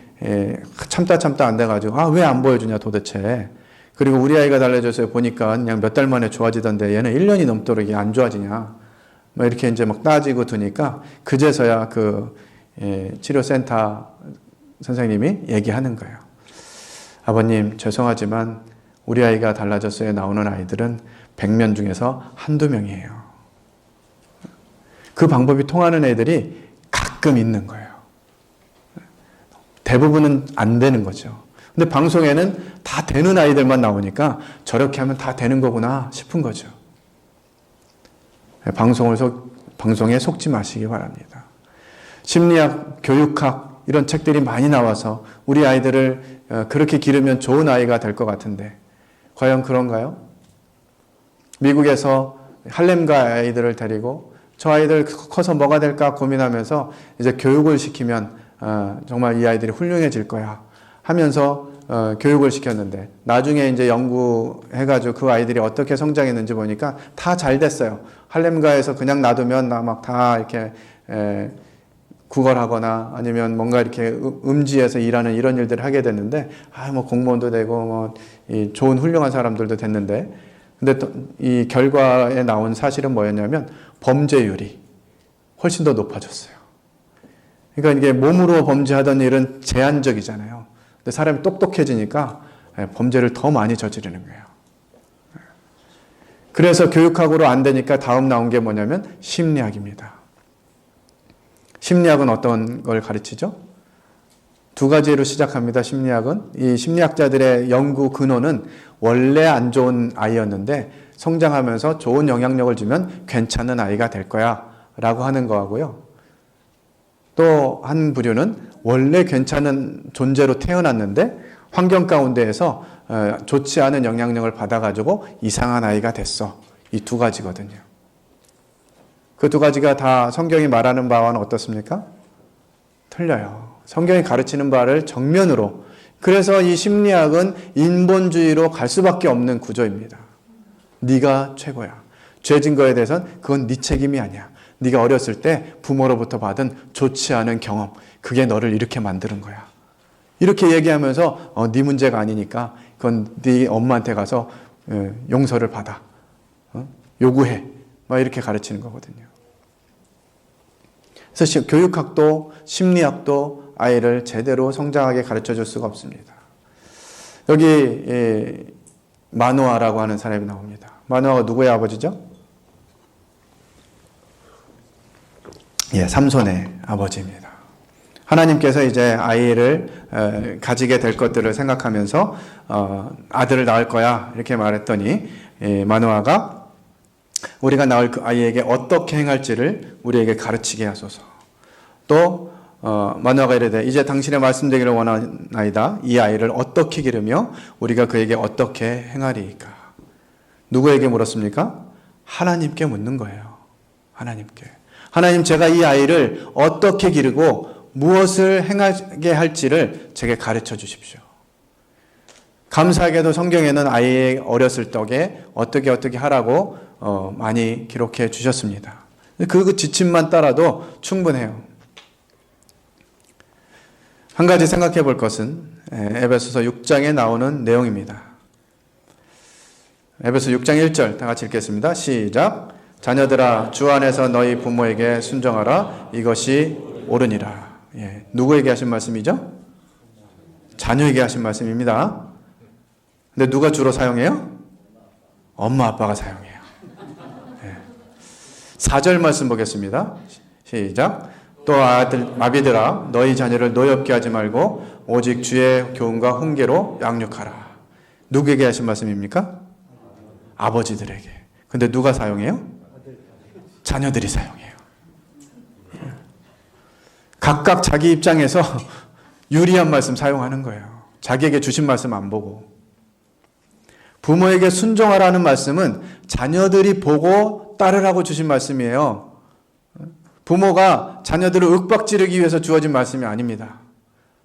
참다 안 돼가지고 왜 안 보여주냐 도대체. 그리고 우리 아이가 달라져서 보니까 그냥 몇 달 만에 좋아지던데 얘는 1년이 넘도록 이게 안 좋아지냐. 뭐 이렇게 이제 막 따지고 두니까 그제서야 그 치료센터 선생님이 얘기하는 거예요. 아버님 죄송하지만 우리 아이가 달라졌어요 나오는 아이들은 100명 중에서 한두 명이에요. 그 방법이 통하는 애들이 가끔 있는 거예요. 대부분은 안 되는 거죠. 근데 방송에는 다 되는 아이들만 나오니까 저렇게 하면 다 되는 거구나 싶은 거죠. 방송에 속지 마시기 바랍니다. 심리학, 교육학 이런 책들이 많이 나와서 우리 아이들을 그렇게 기르면 좋은 아이가 될 것 같은데 과연 그런가요? 미국에서 할렘가 아이들을 데리고 저 아이들 커서 뭐가 될까 고민하면서 이제 교육을 시키면 정말 이 아이들이 훌륭해질 거야 하면서 교육을 시켰는데 나중에 이제 연구해가지고 그 아이들이 어떻게 성장했는지 보니까 다 잘 됐어요. 할렘가에서 그냥 놔두면 막 다 이렇게 구걸하거나 아니면 뭔가 이렇게 음지에서 일하는 이런 일들을 하게 됐는데 뭐 공무원도 되고 뭐 이 좋은 훌륭한 사람들도 됐는데 근데 또 이 결과에 나온 사실은 뭐였냐면 범죄율이 훨씬 더 높아졌어요. 그러니까 이게 몸으로 범죄하던 일은 제한적이잖아요. 근데 사람이 똑똑해지니까 범죄를 더 많이 저지르는 거예요. 그래서 교육학으로 안 되니까 다음 나온 게 뭐냐면 심리학입니다. 심리학은 어떤 걸 가르치죠? 두 가지로 시작합니다. 심리학은 이 심리학자들의 연구 근원은 원래 안 좋은 아이였는데 성장하면서 좋은 영향력을 주면 괜찮은 아이가 될 거야 라고 하는 거하고요. 또 한 부류는 원래 괜찮은 존재로 태어났는데 환경 가운데에서 좋지 않은 영향력을 받아가지고 이상한 아이가 됐어. 이 두 가지거든요. 그 두 가지가 다 성경이 말하는 바와는 어떻습니까? 틀려요. 성경이 가르치는 바를 정면으로. 그래서 이 심리학은 인본주의로 갈 수밖에 없는 구조입니다. 네가 최고야. 죄진 거에 대해서는 그건 네 책임이 아니야. 네가 어렸을 때 부모로부터 받은 좋지 않은 경험, 그게 너를 이렇게 만드는 거야. 이렇게 얘기하면서 네 문제가 아니니까 그건 네 엄마한테 가서 용서를 받아. 요구해. 막 이렇게 가르치는 거거든요. 그래서 교육학도 심리학도 아이를 제대로 성장하게 가르쳐 줄 수가 없습니다. 여기 마노아라고 하는 사람이 나옵니다. 마노아가 누구의 아버지죠? 삼손의 아버지입니다. 하나님께서 이제 아이를 가지게 될 것들을 생각하면서 아들을 낳을 거야 이렇게 말했더니 마노아가 우리가 낳을 그 아이에게 어떻게 행할지를 우리에게 가르치게 하소서. 또 마누아가 이르되 이제 당신의 말씀되기를 원하나이다. 이 아이를 어떻게 기르며 우리가 그에게 어떻게 행하리이까. 누구에게 물었습니까? 하나님께 묻는 거예요. 하나님께. 하나님, 제가 이 아이를 어떻게 기르고 무엇을 행하게 할지를 제게 가르쳐 주십시오. 감사하게도 성경에는 아이의 어렸을 적에 어떻게 하라고 많이 기록해 주셨습니다. 그 지침만 따라도 충분해요. 한 가지 생각해 볼 것은 에베소서 6장에 나오는 내용입니다. 에베소 6장 1절 다 같이 읽겠습니다. 시작. 자녀들아 주 안에서 너희 부모에게 순종하라. 이것이 옳으니라. 누구에게 하신 말씀이죠? 자녀에게 하신 말씀입니다. 근데 누가 주로 사용해요? 엄마 아빠가 사용해요. 4절 말씀 보겠습니다. 시작. 또 아비들아 너희 자녀를 노엽게 하지 말고 오직 주의 교훈과 훈계로 양육하라. 누구에게 하신 말씀입니까? 아버지들에게. 근데 누가 사용해요? 자녀들이 사용해요. 각각 자기 입장에서 유리한 말씀 사용하는 거예요. 자기에게 주신 말씀 안 보고. 부모에게 순종하라는 말씀은 자녀들이 보고 따르라고 주신 말씀이에요. 부모가 자녀들을 윽박지르기 위해서 주어진 말씀이 아닙니다.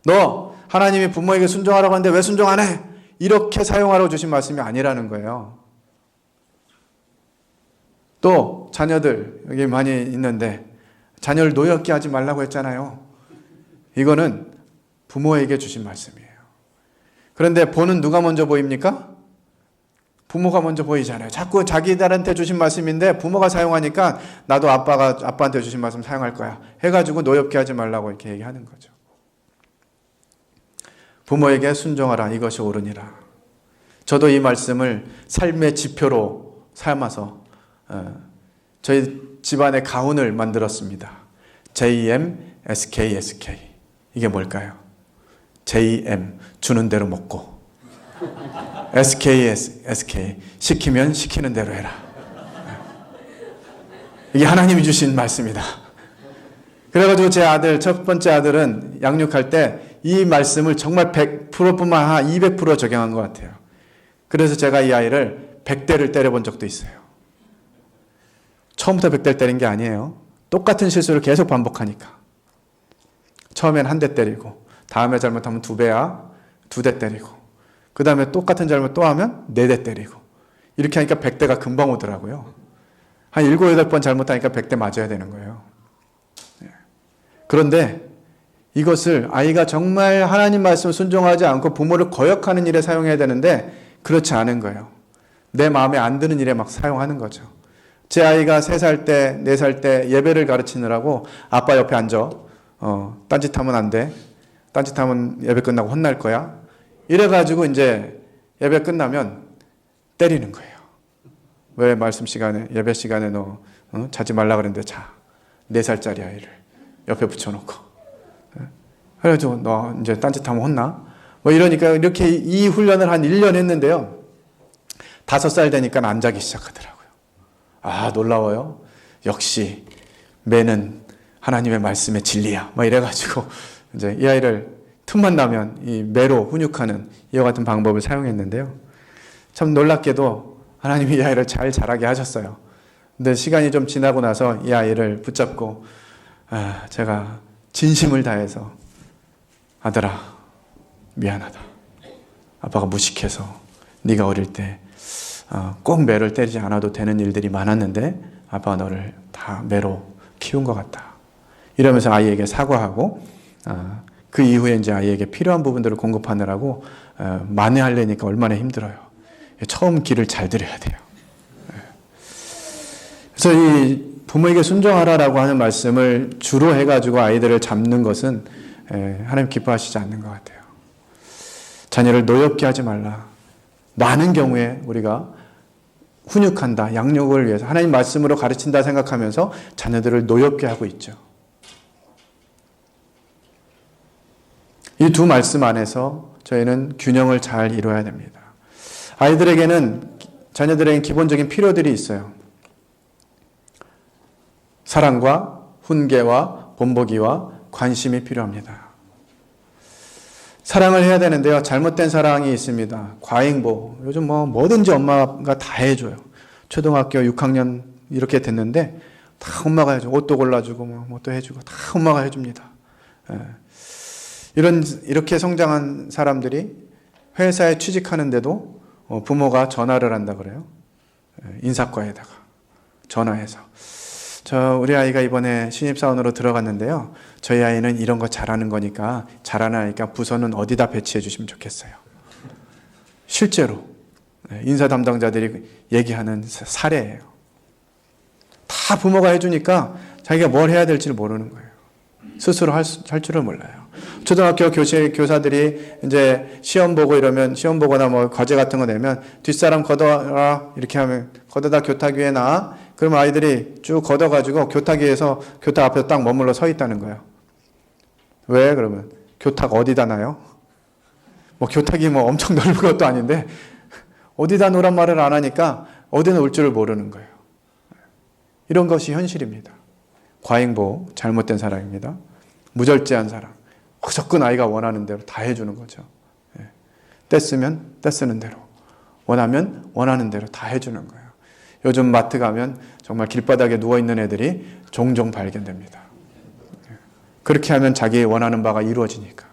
너 하나님이 부모에게 순종하라고 하는데 왜 순종 안 해? 이렇게 사용하라고 주신 말씀이 아니라는 거예요. 또 자녀들 여기 많이 있는데 자녀를 노엽게 하지 말라고 했잖아요. 이거는 부모에게 주신 말씀이에요. 그런데 보는 누가 먼저 보입니까? 부모가 먼저 보이잖아요. 자꾸 자기들한테 주신 말씀인데 부모가 사용하니까 나도 아빠한테 주신 말씀 사용할 거야 해가지고 노엽게 하지 말라고 이렇게 얘기하는 거죠. 부모에게 순종하라. 이것이 옳으니라. 저도 이 말씀을 삶의 지표로 삼아서 저희 집안의 가훈을 만들었습니다. JM, SK, SK. 이게 뭘까요? JM, 주는 대로 먹고. SK, SK. 시키면 시키는 대로 해라. 이게 하나님이 주신 말씀이다. 그래가지고 제 아들, 첫 번째 아들은 양육할 때 이 말씀을 정말 100%뿐만 아니라 200% 적용한 것 같아요. 그래서 제가 이 아이를 100대를 때려본 적도 있어요. 처음부터 100대를 때린 게 아니에요. 똑같은 실수를 계속 반복하니까. 처음엔 1대 때리고, 다음에 잘못하면 2배야, 2대 때리고, 그 다음에 똑같은 잘못 또 하면 4대 때리고. 이렇게 하니까 100대가 금방 오더라고요. 한 7, 8번 잘못하니까 100대 맞아야 되는 거예요. 그런데 이것을 아이가 정말 하나님 말씀을 순종하지 않고 부모를 거역하는 일에 사용해야 되는데 그렇지 않은 거예요. 내 마음에 안 드는 일에 막 사용하는 거죠. 제 아이가 3살 때, 4살 때 예배를 가르치느라고 아빠 옆에 앉아. 딴짓하면 안 돼. 딴짓하면 예배 끝나고 혼날 거야. 이래가지고 이제 예배 끝나면 때리는 거예요. 왜 말씀 시간에, 예배 시간에 너 자지 말라 그랬는데 자. 4살짜리 아이를 옆에 붙여놓고. 그래가지고 너 이제 딴짓하면 혼나? 뭐 이러니까 이렇게 이 훈련을 한 1년 했는데요. 5살 되니까 안 자기 시작하더라고요. 아, 놀라워요. 역시 매는 하나님의 말씀의 진리야. 막 이래가지고 이제 이 아이를 틈만 나면 이 매로 훈육하는 이와 같은 방법을 사용했는데요. 참 놀랍게도 하나님이 이 아이를 잘 자라게 하셨어요. 근데 시간이 좀 지나고 나서 이 아이를 붙잡고 제가 진심을 다해서 아들아 미안하다. 아빠가 무식해서 네가 어릴 때 꼭 매를 때리지 않아도 되는 일들이 많았는데 아빠가 너를 다 매로 키운 것 같다. 이러면서 아이에게 사과하고 그 이후에 이제 아이에게 필요한 부분들을 공급하느라고 만회하려니까 얼마나 힘들어요. 처음 길을 잘 들여야 돼요. 그래서 이 부모에게 순종하라라고 하는 말씀을 주로 해가지고 아이들을 잡는 것은 하나님 기뻐하시지 않는 것 같아요. 자녀를 노엽게 하지 말라. 많은 경우에 우리가 훈육한다, 양육을 위해서 하나님 말씀으로 가르친다 생각하면서 자녀들을 노엽게 하고 있죠. 이 두 말씀 안에서 저희는 균형을 잘 이루어야 됩니다. 아이들에게는, 자녀들에게는 기본적인 필요들이 있어요. 사랑과 훈계와 본보기와 관심이 필요합니다. 사랑을 해야 되는데요. 잘못된 사랑이 있습니다. 과잉보. 요즘 뭐든지 엄마가 다 해줘요. 초등학교 6학년 이렇게 됐는데 다 엄마가 해줘. 옷도 골라주고 뭐또 해주고 다 엄마가 해줍니다. 이렇게 성장한 사람들이 회사에 취직하는데도 부모가 전화를 한다 그래요. 인사과에다가 전화해서 우리 아이가 이번에 신입사원으로 들어갔는데요. 저희 아이는 이런 거 잘하는 거니까 잘하는 아이니까 부서는 어디다 배치해 주시면 좋겠어요. 실제로 인사 담당자들이 얘기하는 사례예요. 다 부모가 해주니까 자기가 뭘 해야 될지를 모르는 거예요. 스스로 할 줄을 몰라요. 초등학교 교사들이 이제 시험 보고 이러면 시험 보거나 뭐 과제 같은 거 내면 뒷사람 걷어라 이렇게 하면 걷어다 교탁 위에 놔. 그러면 아이들이 쭉 걷어가지고 교탁 위에서 교탁 앞에 딱 머물러 서 있다는 거예요. 왜? 그러면 교탁 어디다 놔요? 교탁이 엄청 넓은 것도 아닌데 어디다 놓으란 말을 안 하니까 어디 놓을 줄을 모르는 거예요. 이런 것이 현실입니다. 과잉보, 잘못된 사랑입니다. 무절제한 사랑. 무조건 아이가 원하는 대로 다 해주는 거죠. 떼쓰면 떼쓰는 대로, 원하면 원하는 대로 다 해주는 거예요. 요즘 마트 가면 정말 길바닥에 누워있는 애들이 종종 발견됩니다. 그렇게 하면 자기 원하는 바가 이루어지니까.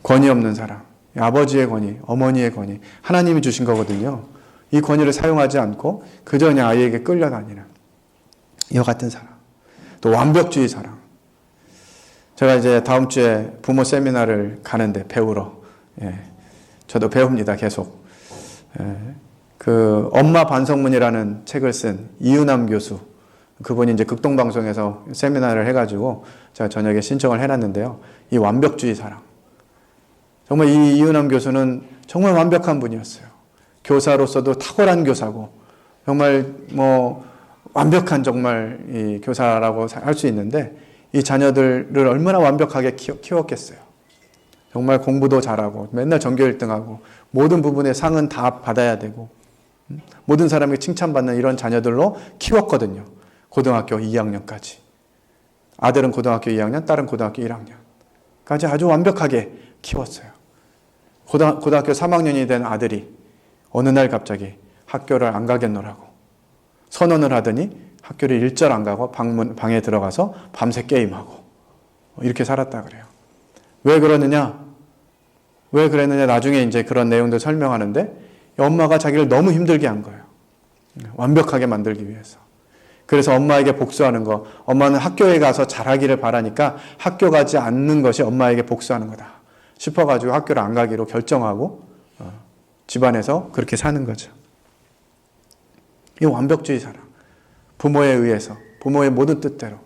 권위 없는 사랑, 아버지의 권위, 어머니의 권위, 하나님이 주신 거거든요. 이 권위를 사용하지 않고 그저 그냥 아이에게 끌려다니는 이와 같은 사랑. 또 완벽주의 사랑. 제가 이제 다음 주에 부모 세미나를 가는데 배우러, 저도 배웁니다, 계속. 그 엄마 반성문이라는 책을 쓴 이윤남 교수, 그분이 이제 극동방송에서 세미나를 해가지고 제가 저녁에 신청을 해놨는데요. 이 완벽주의 사랑. 정말 이 이윤남 교수는 정말 완벽한 분이었어요. 교사로서도 탁월한 교사고, 정말 완벽한 정말 이 교사라고 할 수 있는데, 이 자녀들을 얼마나 완벽하게 키웠겠어요. 정말 공부도 잘하고, 맨날 전교 1등하고, 모든 부분에 상은 다 받아야 되고, 모든 사람에게 칭찬받는 이런 자녀들로 키웠거든요. 고등학교 2학년까지. 아들은 고등학교 2학년, 딸은 고등학교 1학년까지 아주 완벽하게 키웠어요. 고등학교 3학년이 된 아들이 어느 날 갑자기 학교를 안 가겠노라고 선언을 하더니 학교를 일절 안 가고 방에 들어가서 밤새 게임하고 이렇게 살았다 그래요. 왜 그러느냐? 왜 그랬느냐? 나중에 이제 그런 내용들 설명하는데 엄마가 자기를 너무 힘들게 한 거예요. 완벽하게 만들기 위해서. 그래서 엄마에게 복수하는 거, 엄마는 학교에 가서 잘하기를 바라니까 학교 가지 않는 것이 엄마에게 복수하는 거다 싶어가지고 학교를 안 가기로 결정하고 집안에서 그렇게 사는 거죠. 이 완벽주의 사랑. 부모에 의해서, 부모의 모든 뜻대로.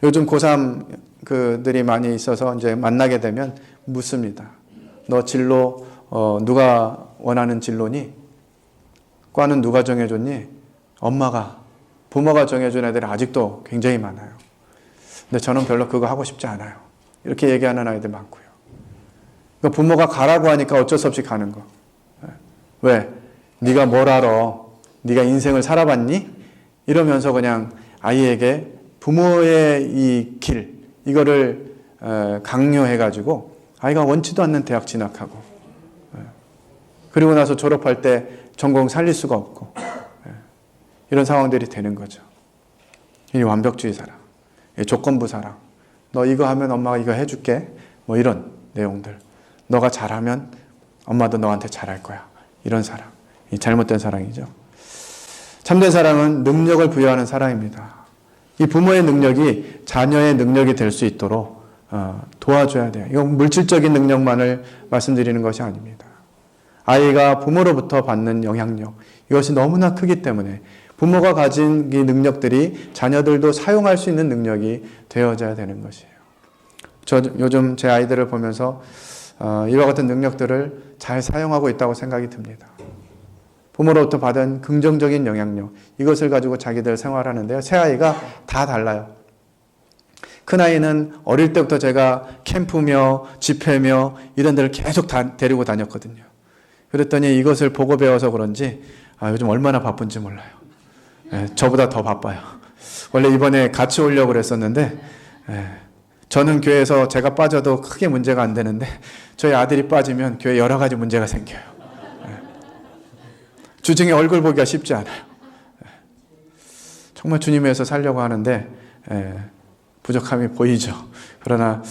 요즘 고3 그들이 많이 있어서 이제 만나게 되면 묻습니다. 너 진로, 누가 원하는 진로니? 과는 누가 정해줬니? 엄마가, 부모가 정해준 애들이 아직도 굉장히 많아요. 근데 저는 별로 그거 하고 싶지 않아요. 이렇게 얘기하는 아이들 많고요. 그러니까 부모가 가라고 하니까 어쩔 수 없이 가는 거. 왜? 네가 뭘 알아? 네가 인생을 살아봤니? 이러면서 그냥 아이에게 부모의 이 길, 이거를 강요해가지고 아이가 원치도 않는 대학 진학하고 그리고 나서 졸업할 때 전공 살릴 수가 없고 이런 상황들이 되는 거죠. 이 완벽주의 사랑, 이 조건부 사랑. 너 이거 하면 엄마가 이거 해줄게. 뭐 이런 내용들. 너가 잘하면 엄마도 너한테 잘할 거야. 이런 사랑. 이 잘못된 사랑이죠. 참된 사랑은 능력을 부여하는 사랑입니다. 이 부모의 능력이 자녀의 능력이 될 수 있도록 도와줘야 돼요. 이건 물질적인 능력만을 말씀드리는 것이 아닙니다. 아이가 부모로부터 받는 영향력, 이것이 너무나 크기 때문에 부모가 가진 이 능력들이 자녀들도 사용할 수 있는 능력이 되어져야 되는 것이에요. 저 요즘 제 아이들을 보면서 이와 같은 능력들을 잘 사용하고 있다고 생각이 듭니다. 부모로부터 받은 긍정적인 영향력, 이것을 가지고 자기들 생활하는데요. 새 아이가 다 달라요. 큰아이는 어릴 때부터 제가 캠프며 집회며 이런 데를 계속 데리고 다녔거든요. 그랬더니 이것을 보고 배워서 그런지 요즘 얼마나 바쁜지 몰라요. 저보다 더 바빠요. 원래 이번에 같이 오려고 그랬었는데 저는 교회에서 제가 빠져도 크게 문제가 안 되는데 저희 아들이 빠지면 교회 여러 가지 문제가 생겨요. 주중에 얼굴 보기가 쉽지 않아요. 정말 주님 위해서 살려고 하는데 부족함이 보이죠. 그러나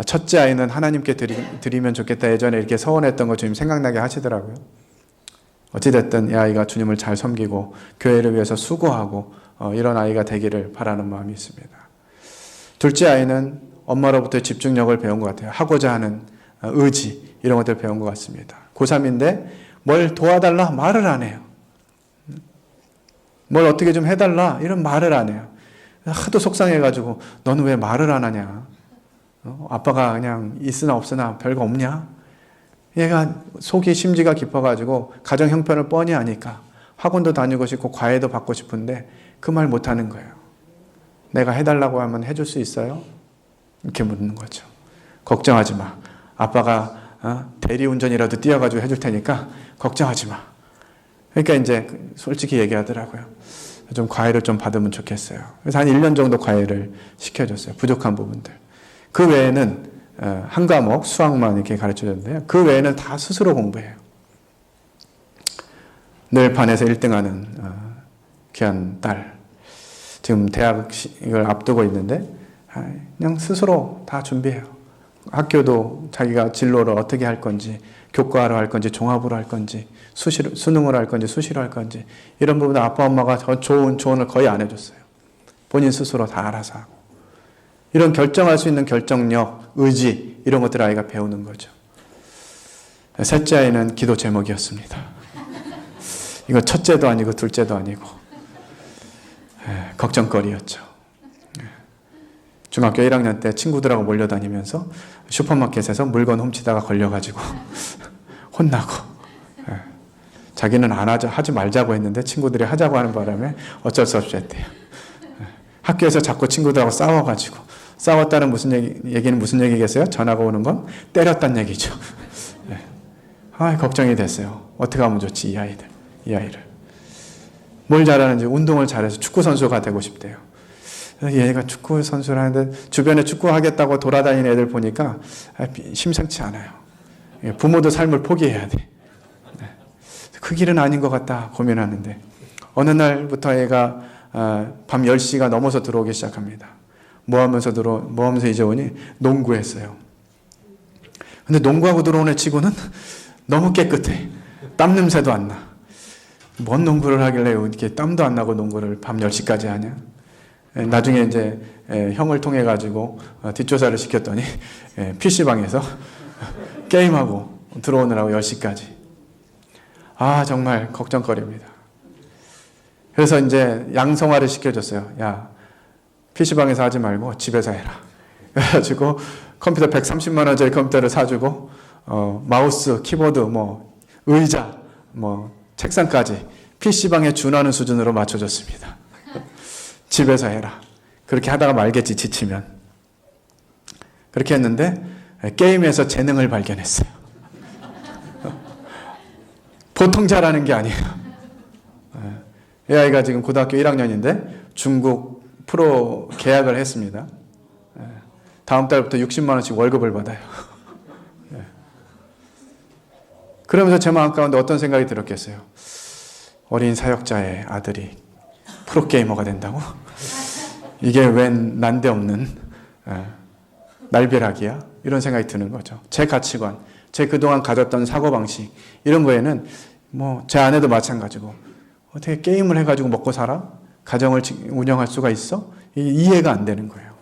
첫째 아이는 하나님께 드리면 좋겠다. 예전에 이렇게 서원했던 거 주님 생각나게 하시더라고요. 어찌됐든 이 아이가 주님을 잘 섬기고 교회를 위해서 수고하고 이런 아이가 되기를 바라는 마음이 있습니다. 둘째 아이는 엄마로부터 집중력을 배운 것 같아요. 하고자 하는 의지 이런 것들을 배운 것 같습니다. 고3인데 뭘 도와달라 말을 안 해요. 뭘 어떻게 좀 해달라 이런 말을 안 해요. 하도 속상해가지고 너는 왜 말을 안 하냐? 아빠가 그냥 있으나 없으나 별거 없냐? 얘가 속이 심지가 깊어가지고 가정 형편을 뻔히 아니까 학원도 다니고 싶고 과외도 받고 싶은데 그 말 못하는 거예요. 내가 해달라고 하면 해줄 수 있어요? 이렇게 묻는 거죠. 걱정하지 마. 아빠가 대리운전이라도 뛰어가지고 해줄 테니까 걱정하지 마. 그러니까 이제 솔직히 얘기하더라고요. 좀 과외를 좀 받으면 좋겠어요. 그래서 한 1년 정도 과외를 시켜줬어요. 부족한 부분들. 그 외에는 한 과목 수학만 이렇게 가르쳐줬는데요. 그 외에는 다 스스로 공부해요. 늘 반에서 1등하는 귀한 딸. 지금 대학을 앞두고 있는데 그냥 스스로 다 준비해요. 학교도 자기가 진로를 어떻게 할 건지, 교과로 할 건지, 종합으로 할 건지, 수능으로 할 건지, 수시로 할 건지 이런 부분은 아빠 엄마가 더 좋은 조언을 거의 안 해줬어요. 본인 스스로 다 알아서 하고. 이런 결정할 수 있는 결정력, 의지 이런 것들 아이가 배우는 거죠. 셋째 아이는 기도 제목이었습니다. 이거 첫째도 아니고 둘째도 아니고 걱정거리였죠. 중학교 1학년 때 친구들하고 몰려다니면서 슈퍼마켓에서 물건 훔치다가 걸려가지고 혼나고 자기는 안 하지 말자고 했는데 친구들이 하자고 하는 바람에 어쩔 수 없이 했대요. 학교에서 자꾸 친구들하고 싸워가지고 싸웠다는 얘기는 무슨 얘기겠어요? 전화가 오는 건 때렸단 얘기죠. 걱정이 됐어요. 어떻게 하면 좋지 이 아이를. 뭘 잘하는지 운동을 잘해서 축구 선수가 되고 싶대요. 얘가 축구 선수를 하는데 주변에 축구 하겠다고 돌아다니는 애들 보니까 심상치 않아요. 부모도 삶을 포기해야 돼. 그 길은 아닌 것 같다 고민하는데 어느 날부터 얘가 밤 10시가 넘어서 들어오기 시작합니다. 뭐 하면서 이제 오니 농구했어요. 근데 농구하고 들어온 애 치고는 너무 깨끗해. 땀 냄새도 안 나. 뭔 농구를 하길래 이렇게 땀도 안 나고 농구를 밤 10시까지 하냐? 나중에 이제 형을 통해 가지고 뒷조사를 시켰더니 PC방에서 게임하고 들어오느라고 10시까지. 정말 걱정거리입니다. 그래서 이제 양성화를 시켜줬어요. 야, PC방에서 하지 말고 집에서 해라. 그래가지고 컴퓨터 130만 원짜리 컴퓨터를 사주고 마우스, 키보드, 의자, 책상까지 PC방에 준하는 수준으로 맞춰줬습니다. 집에서 해라. 그렇게 하다가 말겠지, 지치면. 그렇게 했는데 게임에서 재능을 발견했어요. 보통 잘하는 게 아니에요. 이 아이가 지금 고등학교 1학년인데 중국 프로 계약을 했습니다. 다음 달부터 60만 원씩 월급을 받아요. 그러면서 제 마음 가운데 어떤 생각이 들었겠어요? 어린 사역자의 아들이 프로게이머가 된다고? 이게 웬 난데없는 날벼락이야? 이런 생각이 드는 거죠. 제 가치관, 제 그동안 가졌던 사고방식 이런 거에는 제 아내도 마찬가지고 어떻게 게임을 해가지고 먹고 살아? 가정을 운영할 수가 있어? 이해가 안 되는 거예요.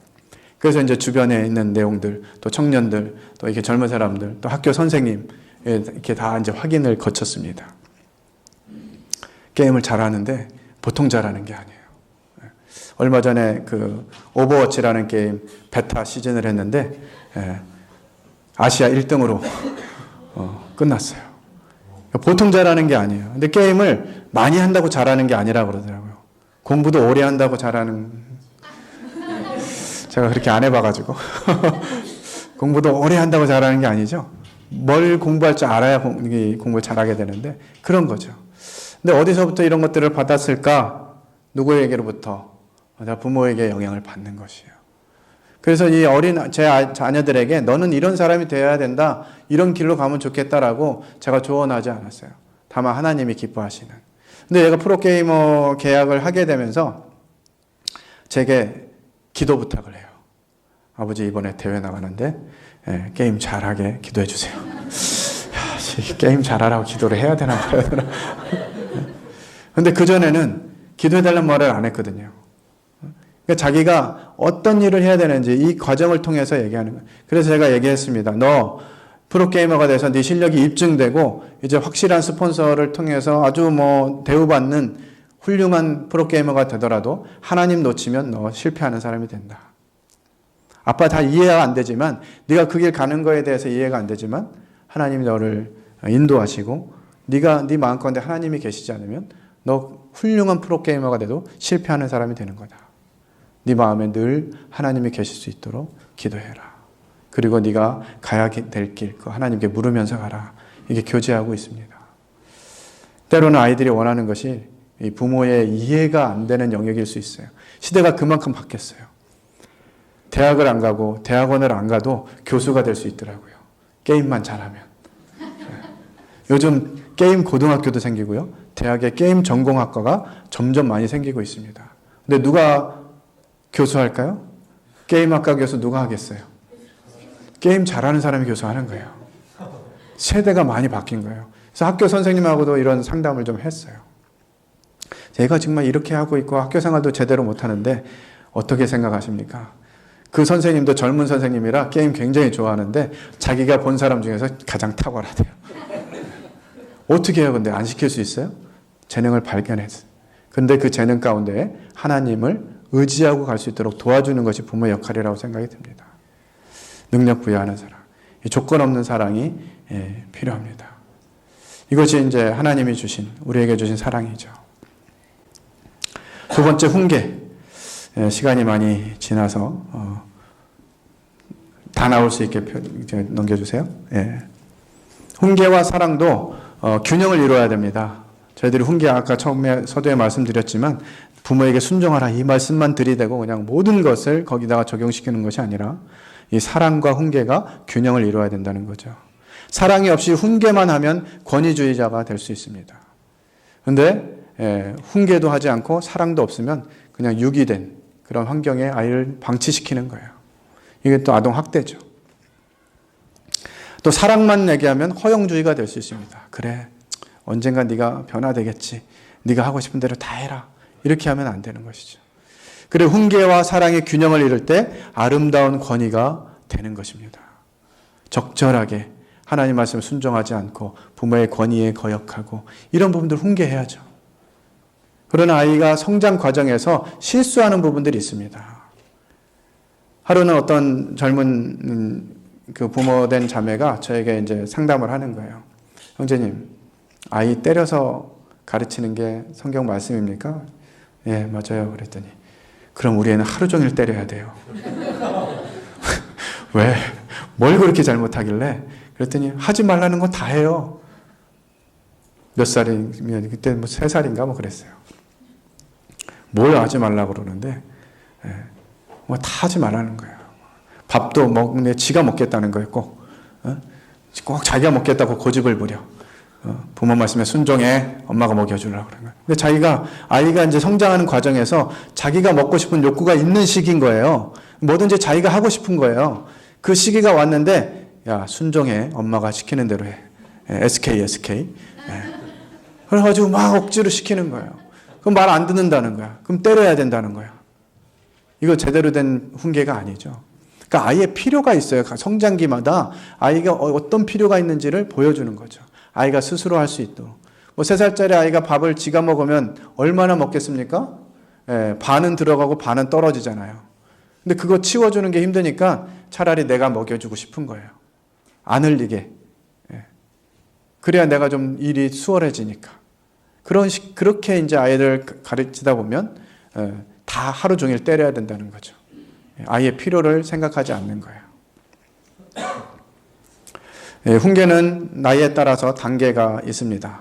그래서 이제 주변에 있는 내용들, 또 청년들, 또 이렇게 젊은 사람들, 또 학교 선생님 이렇게 다 이제 확인을 거쳤습니다. 게임을 잘하는데 보통 잘하는 게 아니에요. 얼마 전에 그 오버워치라는 게임 베타 시즌을 했는데 아시아 1등으로 끝났어요. 보통 잘하는 게 아니에요. 근데 게임을 많이 한다고 잘하는 게 아니라 그러더라고요. 공부도 오래 한다고 잘하는, 제가 그렇게 안 해봐가지고 공부도 오래 한다고 잘하는 게 아니죠. 뭘 공부할 줄 알아야 공부를 잘하게 되는데 그런 거죠. 근데 어디서부터 이런 것들을 받았을까? 누구에게로부터? 다 부모에게 영향을 받는 것이에요. 그래서 이 제 자녀들에게 너는 이런 사람이 되어야 된다, 이런 길로 가면 좋겠다라고 제가 조언하지 않았어요. 다만 하나님이 기뻐하시는. 근데 얘가 프로게이머 계약을 하게 되면서 제게 기도 부탁을 해요. 아버지 이번에 대회 나가는데 게임 잘하게 기도해 주세요. 게임 잘하라고 기도를 해야 되나 말아야 되나. 근데 그전에는 기도해달라는 말을 안 했거든요. 그러니까 자기가 어떤 일을 해야 되는지 이 과정을 통해서 얘기하는 거예요. 그래서 제가 얘기했습니다. 너 프로게이머가 돼서 네 실력이 입증되고 이제 확실한 스폰서를 통해서 아주 대우받는 훌륭한 프로게이머가 되더라도 하나님 놓치면 너 실패하는 사람이 된다. 아빠 다 이해가 안 되지만 네가 그 길 가는 거에 대해서 이해가 안 되지만 하나님이 너를 인도하시고 네가 네 마음가운데 하나님이 계시지 않으면 너 훌륭한 프로게이머가 돼도 실패하는 사람이 되는 거다. 네 마음에 늘 하나님이 계실 수 있도록 기도해라. 그리고 네가 가야 될 길, 그 하나님께 물으면서 가라. 이게 교제하고 있습니다. 때로는 아이들이 원하는 것이 이 부모의 이해가 안 되는 영역일 수 있어요. 시대가 그만큼 바뀌었어요. 대학을 안 가고 대학원을 안 가도 교수가 될 수 있더라고요. 게임만 잘하면. 요즘 게임 고등학교도 생기고요. 대학에 게임 전공학과가 점점 많이 생기고 있습니다. 근데 누가 교수할까요? 게임학과 교수 누가 하겠어요? 게임 잘하는 사람이 교수하는 거예요. 세대가 많이 바뀐 거예요. 그래서 학교 선생님하고도 이런 상담을 좀 했어요. 제가 정말 이렇게 하고 있고 학교 생활도 제대로 못하는데 어떻게 생각하십니까? 그 선생님도 젊은 선생님이라 게임 굉장히 좋아하는데 자기가 본 사람 중에서 가장 탁월하대요. 어떻게 해요? 근데 안 시킬 수 있어요? 재능을 발견했어요. 근데 그 재능 가운데 하나님을 의지하고 갈 수 있도록 도와주는 것이 부모의 역할이라고 생각이 듭니다. 능력 부여하는 사랑, 조건 없는 사랑이 필요합니다. 이것이 이제 하나님이 주신, 우리에게 주신 사랑이죠. 두 번째, 훈계. 시간이 많이 지나서 다 나올 수 있게 넘겨주세요. 훈계와 사랑도 균형을 이루어야 됩니다. 저희들이 훈계 아까 처음에 서두에 말씀드렸지만 부모에게 순종하라 이 말씀만 들이대고 그냥 모든 것을 거기다가 적용시키는 것이 아니라 이 사랑과 훈계가 균형을 이루어야 된다는 거죠. 사랑이 없이 훈계만 하면 권위주의자가 될 수 있습니다. 그런데 훈계도 하지 않고 사랑도 없으면 그냥 유기된 그런 환경에 아이를 방치시키는 거예요. 이게 또 아동학대죠. 또 사랑만 얘기하면 허영주의가 될 수 있습니다. 그래, 언젠가 네가 변화되겠지. 네가 하고 싶은 대로 다 해라. 이렇게 하면 안 되는 것이죠. 그리고 훈계와 사랑의 균형을 이룰 때 아름다운 권위가 되는 것입니다. 적절하게 하나님 말씀을 순종하지 않고 부모의 권위에 거역하고 이런 부분들 훈계해야죠. 그러나 아이가 성장 과정에서 실수하는 부분들이 있습니다. 하루는 어떤 젊은 그 부모된 자매가 저에게 이제 상담을 하는 거예요. 형제님, 아이 때려서 가르치는 게 성경 말씀입니까? 예, 맞아요. 그랬더니 그럼 우리 애는 하루 종일 때려야 돼요. 왜? 뭘 그렇게 잘못하길래? 그랬더니 하지 말라는 거 다 해요. 몇 살이면 그때 3살인가 그랬어요. 뭘 하지 말라고 그러는데 다 하지 말라는 거예요. 밥도 먹는데 지가 먹겠다는 거예요. 꼭 자기가 먹겠다고 고집을 부려. 부모 말씀에 순종해 엄마가 먹여주려고 그런 거예요. 근데 아이가 이제 성장하는 과정에서 자기가 먹고 싶은 욕구가 있는 시기인 거예요. 뭐든지 자기가 하고 싶은 거예요. 그 시기가 왔는데 야 순종해 엄마가 시키는 대로 해. SK. 그래가지고 막 억지로 시키는 거예요. 그럼 말 안 듣는다는 거야. 그럼 때려야 된다는 거야. 이거 제대로 된 훈계가 아니죠. 그러니까 아이의 필요가 있어요. 성장기마다 아이가 어떤 필요가 있는지를 보여주는 거죠. 아이가 스스로 할 수 있도록. 3살짜리 아이가 밥을 지가 먹으면 얼마나 먹겠습니까? 반은 들어가고 반은 떨어지잖아요. 근데 그거 치워주는 게 힘드니까 차라리 내가 먹여주고 싶은 거예요. 안 흘리게. 그래야 내가 좀 일이 수월해지니까. 그렇게 이제 아이들 가르치다 보면 다 하루 종일 때려야 된다는 거죠. 아이의 필요를 생각하지 않는 거예요. 훈계는 나이에 따라서 단계가 있습니다.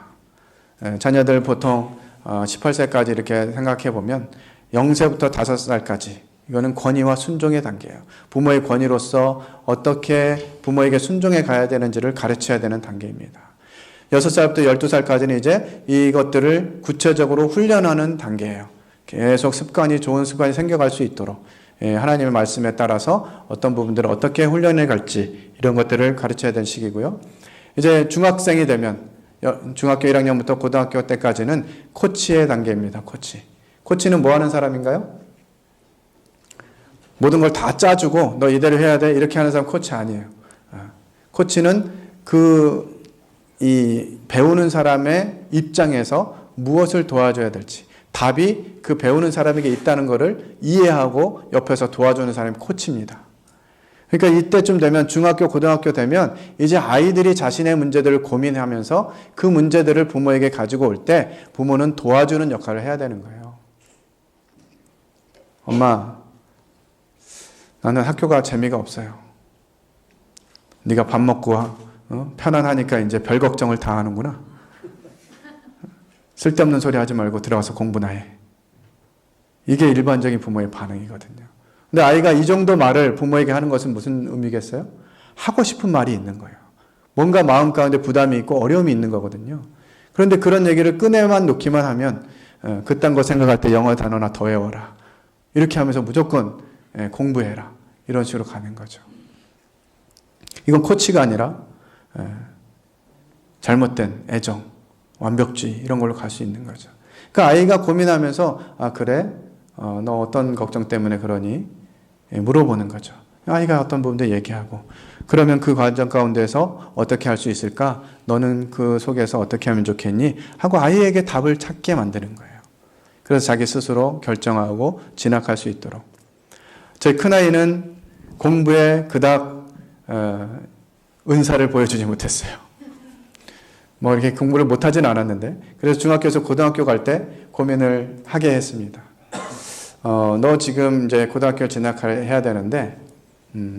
자녀들 보통 18세까지 이렇게 생각해 보면 0세부터 5살까지 이거는 권위와 순종의 단계예요. 부모의 권위로서 어떻게 부모에게 순종해 가야 되는지를 가르쳐야 되는 단계입니다. 6살부터 12살까지는 이제 이것들을 구체적으로 훈련하는 단계예요. 계속 좋은 습관이 생겨갈 수 있도록 하나님의 말씀에 따라서 어떤 부분들을 어떻게 훈련해 갈지 이런 것들을 가르쳐야 되는 시기고요. 이제 중학생이 되면 중학교 1학년부터 고등학교 때까지는 코치의 단계입니다. 코치는 뭐 하는 사람인가요? 모든 걸 다 짜주고 너 이대로 해야 돼 이렇게 하는 사람 코치 아니에요. 코치는 이 배우는 사람의 입장에서 무엇을 도와줘야 될지 답이 그 배우는 사람에게 있다는 것을 이해하고 옆에서 도와주는 사람이 코치입니다. 그러니까 이때쯤 되면 중학교, 고등학교 되면 이제 아이들이 자신의 문제들을 고민하면서 그 문제들을 부모에게 가지고 올 때 부모는 도와주는 역할을 해야 되는 거예요. 엄마, 나는 학교가 재미가 없어요. 네가 밥 먹고 편안하니까 이제 별 걱정을 다 하는구나. 쓸데없는 소리 하지 말고 들어가서 공부나 해. 이게 일반적인 부모의 반응이거든요. 근데 아이가 이 정도 말을 부모에게 하는 것은 무슨 의미겠어요? 하고 싶은 말이 있는 거예요. 뭔가 마음 가운데 부담이 있고 어려움이 있는 거거든요. 그런데 그런 얘기를 끈에만 놓기만 하면 그딴 거 생각할 때 영어 단어나 더 외워라. 이렇게 하면서 무조건 공부해라. 이런 식으로 가는 거죠. 이건 코치가 아니라 잘못된 애정, 완벽주의 이런 걸로 갈 수 있는 거죠. 그러니까 아이가 고민하면서 그래? 너 어떤 걱정 때문에 그러니? 물어보는 거죠. 아이가 어떤 부분도 얘기하고 그러면 그 과정 가운데서 어떻게 할 수 있을까? 너는 그 속에서 어떻게 하면 좋겠니? 하고 아이에게 답을 찾게 만드는 거예요. 그래서 자기 스스로 결정하고 진학할 수 있도록. 저희 큰아이는 공부에 그닥 은사를 보여주지 못했어요. 뭐 이렇게 공부를 못하진 않았는데 그래서 중학교에서 고등학교 갈 때 고민을 하게 했습니다. 너 지금 이제 고등학교를 진학해야 되는데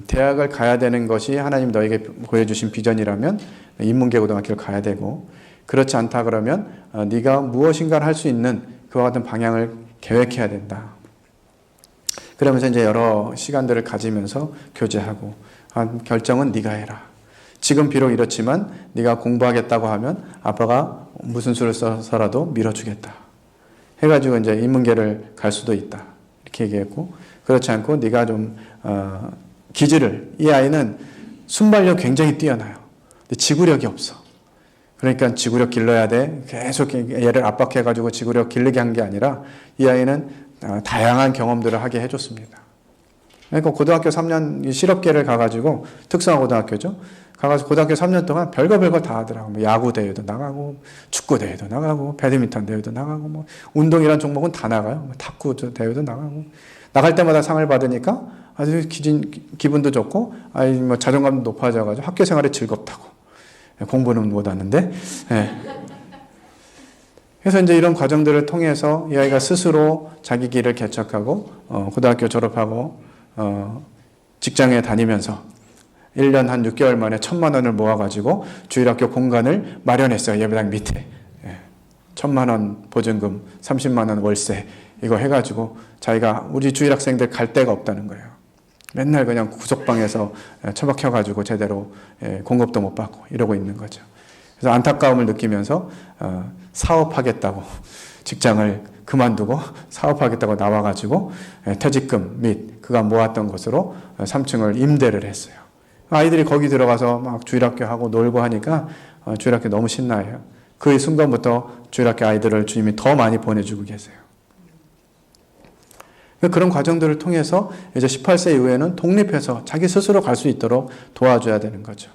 대학을 가야 되는 것이 하나님 너에게 보여주신 비전이라면 인문계 고등학교를 가야 되고 그렇지 않다 그러면 네가 무엇인가를 할 수 있는 그와 같은 방향을 계획해야 된다. 그러면서 이제 여러 시간들을 가지면서 교제하고 결정은 네가 해라. 지금 비록 이렇지만 네가 공부하겠다고 하면 아빠가 무슨 수를 써서라도 밀어주겠다. 해가지고 이제 인문계를 갈 수도 있다. 이렇게 얘기했고 그렇지 않고 네가 좀 기질을 이 아이는 순발력 굉장히 뛰어나요. 근데 지구력이 없어. 그러니까 지구력 길러야 돼. 계속 얘를 압박해가지고 지구력 길르게 한 게 아니라 이 아이는 다양한 경험들을 하게 해줬습니다. 그러니까 고등학교 3년 실업계를 가가지고 특성화고등학교죠. 가가지고 고등학교 3년 동안 별거 다 하더라고. 뭐 야구 대회도 나가고, 축구 대회도 나가고, 배드민턴 대회도 나가고, 뭐 운동이란 종목은 다 나가요. 뭐 탁구 대회도 나가고. 나갈 때마다 상을 받으니까 아주 기분도 좋고, 뭐 자존감도 높아져가지고 학교 생활이 즐겁다고. 공부는 못 하는데. 네. 그래서 이제 이런 과정들을 통해서 이 아이가 스스로 자기 길을 개척하고, 고등학교 졸업하고, 직장에 다니면서 1년 한 6개월 만에 1,000만 원을 모아가지고 주일학교 공간을 마련했어요. 예배당 밑에. 1,000만 원 보증금, 30만 원 월세 이거 해가지고 자기가 우리 주일학생들 갈 데가 없다는 거예요. 맨날 그냥 구석방에서 처박혀가지고 제대로 공급도 못 받고 이러고 있는 거죠. 그래서 안타까움을 느끼면서 사업하겠다고 직장을 그만두고 사업하겠다고 나와가지고 퇴직금 및 그가 모았던 것으로 3층을 임대를 했어요. 아이들이 거기 들어가서 막 주일학교 하고 놀고 하니까 주일학교 너무 신나요. 그 순간부터 주일학교 아이들을 주님이 더 많이 보내주고 계세요. 그런 과정들을 통해서 이제 18세 이후에는 독립해서 자기 스스로 갈 수 있도록 도와줘야 되는 거죠.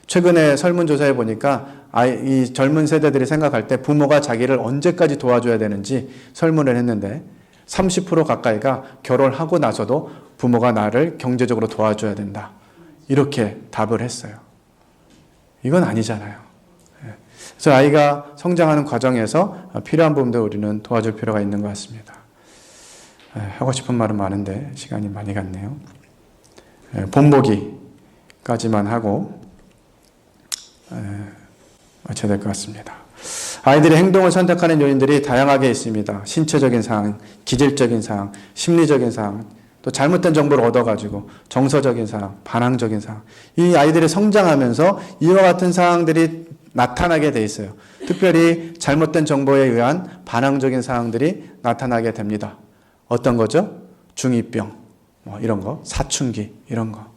최근에 설문조사해 보니까 이 젊은 세대들이 생각할 때 부모가 자기를 언제까지 도와줘야 되는지 설문을 했는데 30% 가까이가 결혼하고 나서도 부모가 나를 경제적으로 도와줘야 된다. 이렇게 답을 했어요. 이건 아니잖아요. 그래서 아이가 성장하는 과정에서 필요한 부분도 우리는 도와줄 필요가 있는 것 같습니다. 하고 싶은 말은 많은데 시간이 많이 갔네요. 본보기까지만 하고 마쳐야 될 것 같습니다. 아이들의 행동을 선택하는 요인들이 다양하게 있습니다. 신체적인 사항, 기질적인 사항, 심리적인 사항, 또 잘못된 정보를 얻어가지고 정서적인 사항, 반항적인 사항. 이 아이들이 성장하면서 이와 같은 사항들이 나타나게 돼 있어요. 특별히 잘못된 정보에 의한 반항적인 사항들이 나타나게 됩니다. 어떤 거죠? 중2병, 뭐 이런 거, 사춘기, 이런 거.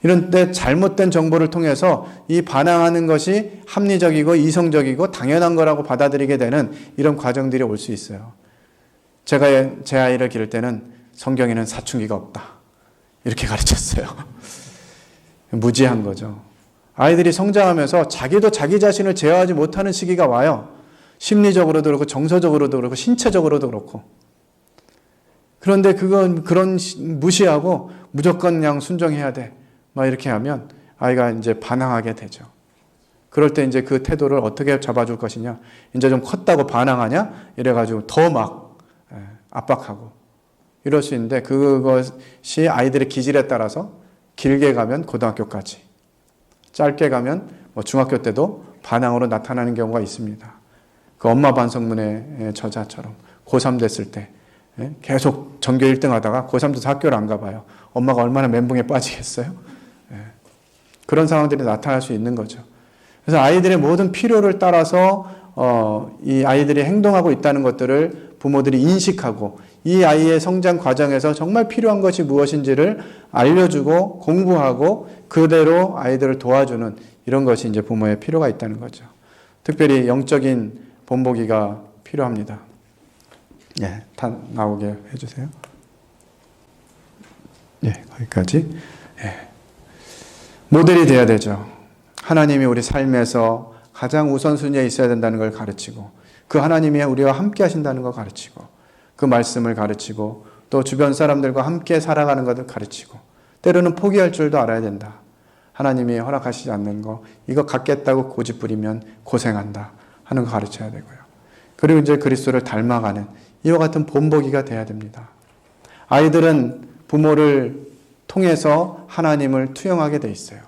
이런 때 잘못된 정보를 통해서 이 반항하는 것이 합리적이고 이성적이고 당연한 거라고 받아들이게 되는 이런 과정들이 올 수 있어요. 제가 제 아이를 기를 때는 성경에는 사춘기가 없다, 이렇게 가르쳤어요. 무지한 거죠. 아이들이 성장하면서 자기도 자기 자신을 제어하지 못하는 시기가 와요. 심리적으로도 그렇고 정서적으로도 그렇고 신체적으로도 그렇고. 그런데 그런 무시하고 무조건 그냥 순종해야 돼, 막 이렇게 하면 아이가 이제 반항하게 되죠. 그럴 때 이제 그 태도를 어떻게 잡아줄 것이냐, 이제 좀 컸다고 반항하냐, 이래가지고 더 막 압박하고 이럴 수 있는데, 그것이 아이들의 기질에 따라서 길게 가면 고등학교까지, 짧게 가면 뭐 중학교 때도 반항으로 나타나는 경우가 있습니다. 그 엄마 반성문의 저자처럼 고3 됐을 때 계속 전교 1등 하다가 고3 돼서 학교를 안 가봐요. 엄마가 얼마나 멘붕에 빠지겠어요? 그런 상황들이 나타날 수 있는 거죠. 그래서 아이들의 모든 필요를 따라서 이 아이들이 행동하고 있다는 것들을 부모들이 인식하고, 이 아이의 성장 과정에서 정말 필요한 것이 무엇인지를 알려주고 공부하고 그대로 아이들을 도와주는 이런 것이 이제 부모의 필요가 있다는 거죠. 특별히 영적인 본보기가 필요합니다. 예, 다 나오게 해주세요. 예, 거기까지. 예. 모델이 돼야 되죠. 하나님이 우리 삶에서 가장 우선순위에 있어야 된다는 걸 가르치고, 그 하나님이 우리와 함께 하신다는 걸 가르치고, 그 말씀을 가르치고, 또 주변 사람들과 함께 살아가는 것을 가르치고, 때로는 포기할 줄도 알아야 된다. 하나님이 허락하시지 않는 거, 이거 갖겠다고 고집부리면 고생한다 하는 거 가르쳐야 되고요. 그리고 이제 그리스도를 닮아가는 이와 같은 본보기가 돼야 됩니다. 아이들은 부모를 통해서 하나님을 투영하게 돼 있어요.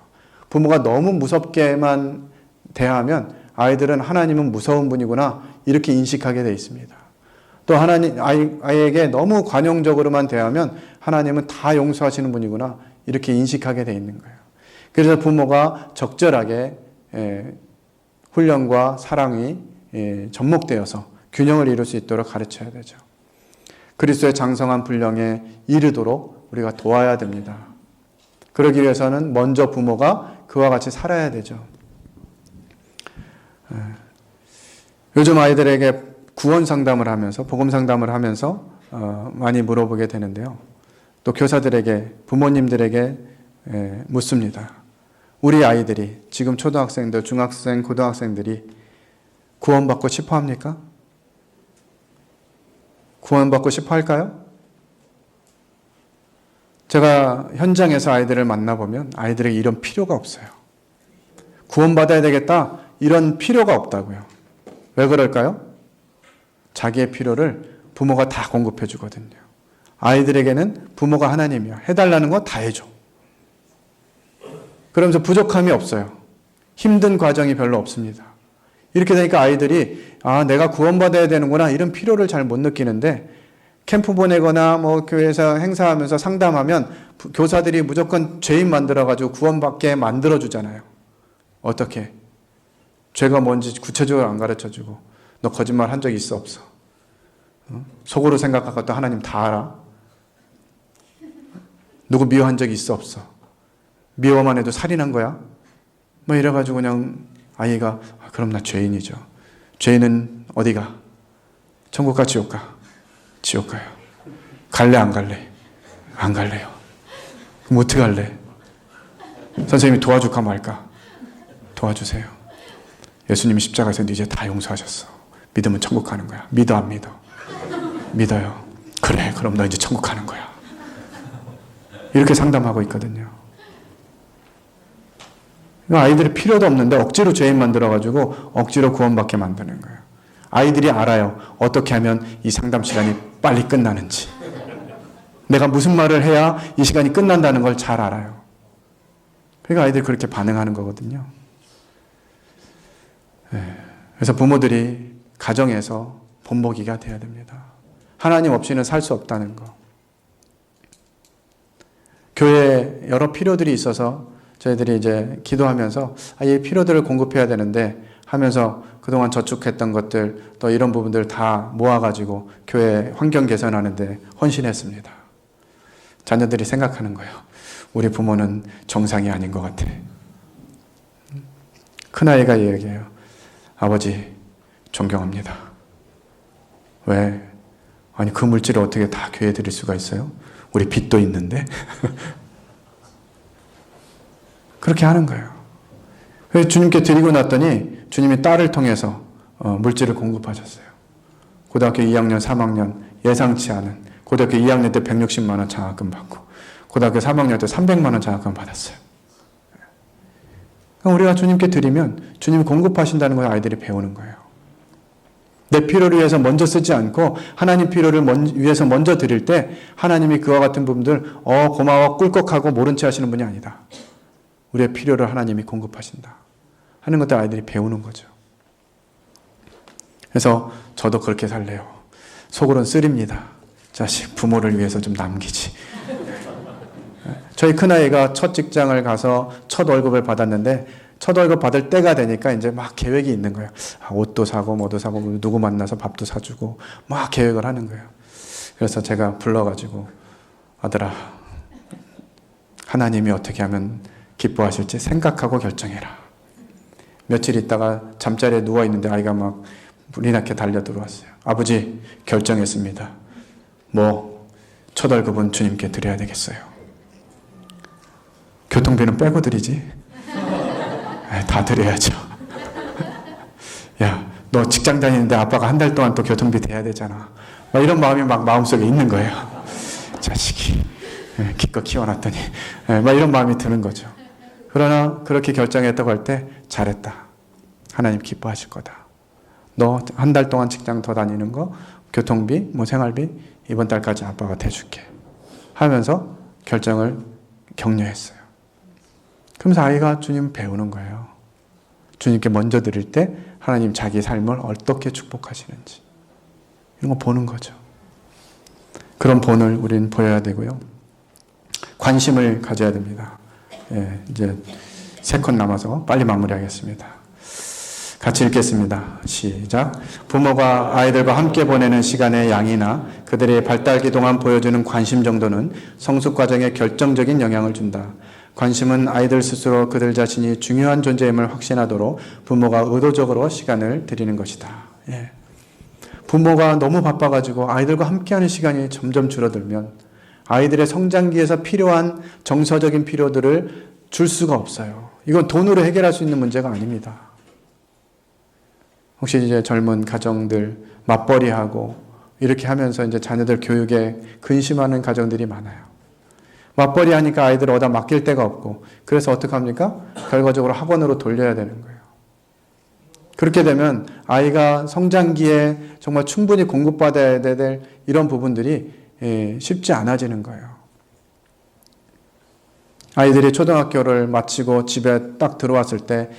부모가 너무 무섭게만 대하면 아이들은 하나님은 무서운 분이구나, 이렇게 인식하게 돼 있습니다. 또 아이에게 너무 관용적으로만 대하면 하나님은 다 용서하시는 분이구나, 이렇게 인식하게 돼 있는 거예요. 그래서 부모가 적절하게 훈련과 사랑이 접목되어서 균형을 이룰 수 있도록 가르쳐야 되죠. 그리스도의 장성한 분량에 이르도록 우리가 도와야 됩니다. 그러기 위해서는 먼저 부모가 그와 같이 살아야 되죠. 요즘 아이들에게 구원 상담을 하면서, 복음 상담을 하면서 많이 물어보게 되는데요. 또 교사들에게, 부모님들에게 묻습니다. 우리 아이들이, 지금 초등학생들, 중학생, 고등학생들이 구원받고 싶어 합니까? 구원받고 싶어 할까요? 제가 현장에서 아이들을 만나보면 아이들에게 이런 필요가 없어요. 구원받아야 되겠다, 이런 필요가 없다고요. 왜 그럴까요? 자기의 필요를 부모가 다 공급해 주거든요. 아이들에게는 부모가 하나님이야, 해달라는 거 다 해줘. 그러면서 부족함이 없어요. 힘든 과정이 별로 없습니다. 이렇게 되니까 아이들이 내가 구원받아야 되는구나, 이런 필요를 잘 못 느끼는데, 캠프 보내거나 뭐 교회에서 행사하면서 상담하면 교사들이 무조건 죄인 만들어가지고 구원받게 만들어주잖아요. 어떻게? 죄가 뭔지 구체적으로 안 가르쳐주고, 너 거짓말 한 적 있어 없어? 속으로 생각하고 또 하나님 다 알아? 누구 미워한 적이 있어 없어? 미워만 해도 살인한 거야? 뭐 이래가지고 그냥 아이가 그럼 나 죄인이죠. 죄인은 어디가? 천국 가 지옥 가? 지옥 가요. 갈래 안 갈래? 안 갈래요. 그럼 어떻게 할래? 선생님이 도와줄까 말까? 도와주세요. 예수님이 십자가에서 이제 다 용서하셨어. 믿으면 천국 가는 거야. 믿어 안 믿어? 믿어요. 그래, 그럼 너 이제 천국 가는 거야. 이렇게 상담하고 있거든요. 아이들이 필요도 없는데 억지로 죄인 만들어가지고 억지로 구원받게 만드는 거예요. 아이들이 알아요. 어떻게 하면 이 상담 시간이 빨리 끝나는지. 내가 무슨 말을 해야 이 시간이 끝난다는 걸 잘 알아요. 그러니까 아이들이 그렇게 반응하는 거거든요. 그래서 부모들이 가정에서 본보기가 돼야 됩니다. 하나님 없이는 살 수 없다는 거. 교회에 여러 필요들이 있어서 저희들이 이제 기도하면서 이 필요들을 공급해야 되는데 하면서 그동안 저축했던 것들 또 이런 부분들 다 모아가지고 교회 환경 개선하는데 헌신했습니다. 자녀들이 생각하는 거예요. 우리 부모는 정상이 아닌 것 같아. 큰아이가 얘기해요. 아버지 존경합니다. 왜? 아니 그 물질을 어떻게 다 교회에 드릴 수가 있어요? 우리 빚도 있는데. 그렇게 하는 거예요. 그래서 주님께 드리고 났더니 주님이 딸을 통해서 물질을 공급하셨어요. 고등학교 2학년, 3학년 예상치 않은 고등학교 2학년 때 160만 원 장학금 받고 고등학교 3학년 때 300만 원 장학금 받았어요. 우리가 주님께 드리면 주님이 공급하신다는 걸 아이들이 배우는 거예요. 내 필요를 위해서 먼저 쓰지 않고 하나님 필요를 위해서 먼저 드릴 때 하나님이 그와 같은 부분들 고마워 꿀꺽하고 모른 채 하시는 분이 아니다. 우리의 필요를 하나님이 공급하신다 하는 것들 아이들이 배우는 거죠. 그래서 저도 그렇게 살래요. 속으로는 쓰립니다. 자식 부모를 위해서 좀 남기지. 저희 큰아이가 첫 직장을 가서 첫 월급을 받았는데 첫 월급 받을 때가 되니까 이제 막 계획이 있는 거예요. 옷도 사고 뭐도 사고 누구 만나서 밥도 사주고 막 계획을 하는 거예요. 그래서 제가 불러가지고 아들아 하나님이 어떻게 하면 기뻐하실지 생각하고 결정해라. 며칠 있다가 잠자리에 누워있는데 아이가 막 불이 나게 달려 들어왔어요. 아버지 결정했습니다. 첫 월급은 주님께 드려야 되겠어요. 교통비는 빼고 드리지. 다 드려야죠. 야, 너 직장 다니는데 아빠가 한 달 동안 또 교통비 대야 되잖아. 막 이런 마음이 막 마음속에 있는 거예요. 자식이 기껏 키워놨더니 막 이런 마음이 드는 거죠. 그러나 그렇게 결정했다고 할 때 잘했다. 하나님 기뻐하실 거다. 너 한 달 동안 직장 더 다니는 거 교통비, 생활비 이번 달까지 아빠가 대줄게 하면서 결정을 격려했어요. 그러면서 아이가 주님 배우는 거예요. 주님께 먼저 드릴 때 하나님 자기 삶을 어떻게 축복하시는지 이런 거 보는 거죠. 그런 본을 우리는 보여야 되고요. 관심을 가져야 됩니다. 이제 3컷 남아서 빨리 마무리하겠습니다. 같이 읽겠습니다. 시작. 부모가 아이들과 함께 보내는 시간의 양이나 그들의 발달기 동안 보여주는 관심 정도는 성숙 과정에 결정적인 영향을 준다. 관심은 아이들 스스로 그들 자신이 중요한 존재임을 확신하도록 부모가 의도적으로 시간을 드리는 것이다. 부모가 너무 바빠가지고 아이들과 함께하는 시간이 점점 줄어들면 아이들의 성장기에서 필요한 정서적인 필요들을 줄 수가 없어요. 이건 돈으로 해결할 수 있는 문제가 아닙니다. 혹시 이제 젊은 가정들 맞벌이하고 이렇게 하면서 이제 자녀들 교육에 근심하는 가정들이 많아요. 맞벌이 하니까 아이들을 어디다 맡길 데가 없고 그래서 어떻게 합니까? 결과적으로 학원으로 돌려야 되는 거예요. 그렇게 되면 아이가 성장기에 정말 충분히 공급받아야 될 이런 부분들이 쉽지 않아지는 거예요. 아이들이 초등학교를 마치고 집에 딱 들어왔을 때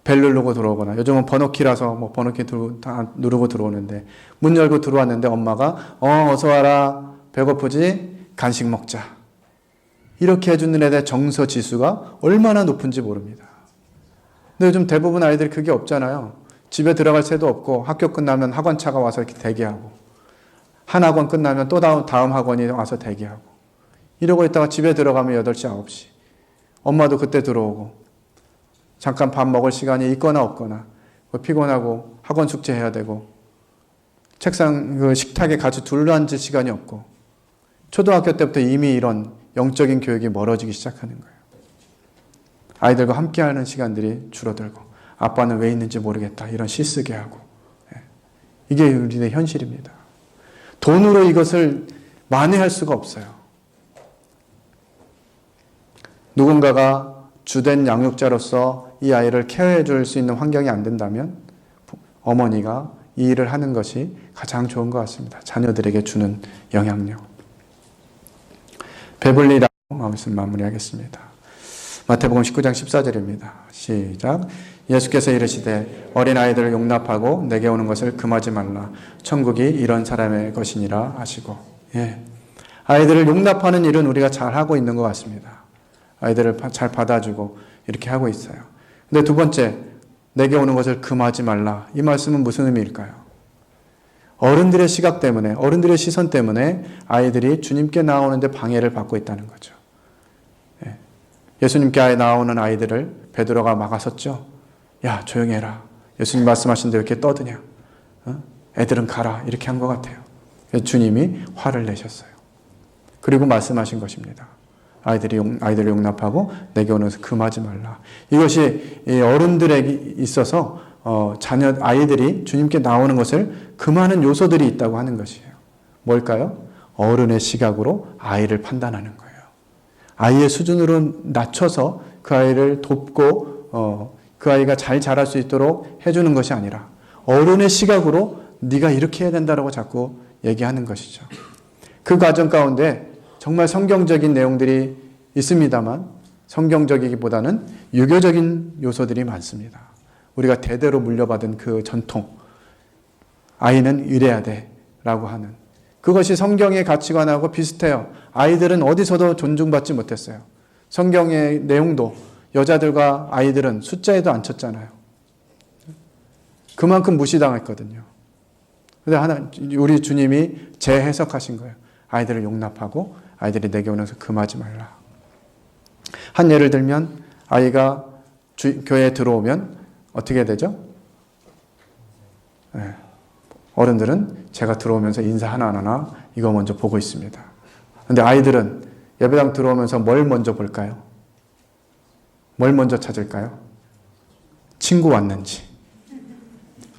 벨 누르고 들어오거나 요즘은 번호키라서 번호키 다 누르고 들어오는데 문 열고 들어왔는데 엄마가 어서 와라 배고프지? 간식 먹자. 이렇게 해주는 애들의 정서 지수가 얼마나 높은지 모릅니다. 근데 요즘 대부분 아이들이 그게 없잖아요. 집에 들어갈 새도 없고 학교 끝나면 학원차가 와서 이렇게 대기하고 한 학원 끝나면 또 다음 학원이 와서 대기하고 이러고 있다가 집에 들어가면 8시, 9시. 엄마도 그때 들어오고 잠깐 밥 먹을 시간이 있거나 없거나 피곤하고 학원 숙제해야 되고 책상 식탁에 같이 둘러앉을 시간이 없고 초등학교 때부터 이미 이런 영적인 교육이 멀어지기 시작하는 거예요. 아이들과 함께하는 시간들이 줄어들고 아빠는 왜 있는지 모르겠다 이런 시쓰게 하고 이게 우리의 현실입니다. 돈으로 이것을 만회할 수가 없어요. 누군가가 주된 양육자로서 이 아이를 케어해 줄 수 있는 환경이 안 된다면 어머니가 이 일을 하는 것이 가장 좋은 것 같습니다. 자녀들에게 주는 영향력. 베블리라고 말씀 마무리하겠습니다. 마태복음 19장 14절입니다. 시작. 예수께서 이르시되 어린아이들을 용납하고 내게 오는 것을 금하지 말라. 천국이 이런 사람의 것이니라 하시고. 예. 아이들을 용납하는 일은 우리가 잘 하고 있는 것 같습니다. 아이들을 잘 받아주고 이렇게 하고 있어요. 근데 두 번째, 내게 오는 것을 금하지 말라. 이 말씀은 무슨 의미일까요? 어른들의 시각 때문에, 어른들의 시선 때문에 아이들이 주님께 나오는데 방해를 받고 있다는 거죠. 예. 예수님께 나오는 아이들을 베드로가 막아섰죠. 야, 조용히 해라. 예수님 말씀하신 대로 이렇게 떠드냐. 애들은 가라. 이렇게 한 것 같아요. 주님이 화를 내셨어요. 그리고 말씀하신 것입니다. 아이들을 용납하고 내게 오는 것을 금하지 말라. 이것이 어른들에게 있어서 아이들이 주님께 나오는 것을 금하는 요소들이 있다고 하는 것이에요. 뭘까요? 어른의 시각으로 아이를 판단하는 거예요. 아이의 수준으로 낮춰서 그 아이를 돕고 그 아이가 잘 자랄 수 있도록 해주는 것이 아니라 어른의 시각으로 네가 이렇게 해야 된다라고 자꾸 얘기하는 것이죠. 그 과정 가운데 정말 성경적인 내용들이 있습니다만 성경적이기보다는 유교적인 요소들이 많습니다. 우리가 대대로 물려받은 그 전통, 아이는 이래야 돼 라고 하는 그것이 성경의 가치관하고 비슷해요. 아이들은 어디서도 존중받지 못했어요. 성경의 내용도 여자들과 아이들은 숫자에도 안 쳤잖아요. 그만큼 무시당했거든요. 근데 우리 주님이 재해석하신 거예요. 아이들을 용납하고 아이들이 내게 오면서 금하지 말라. 한 예를 들면 아이가 교회에 들어오면 어떻게 되죠? 네. 어른들은 제가 들어오면서 인사 하나하나 이거 먼저 보고 있습니다. 그런데 아이들은 예배당 들어오면서 뭘 먼저 볼까요? 뭘 먼저 찾을까요? 친구 왔는지,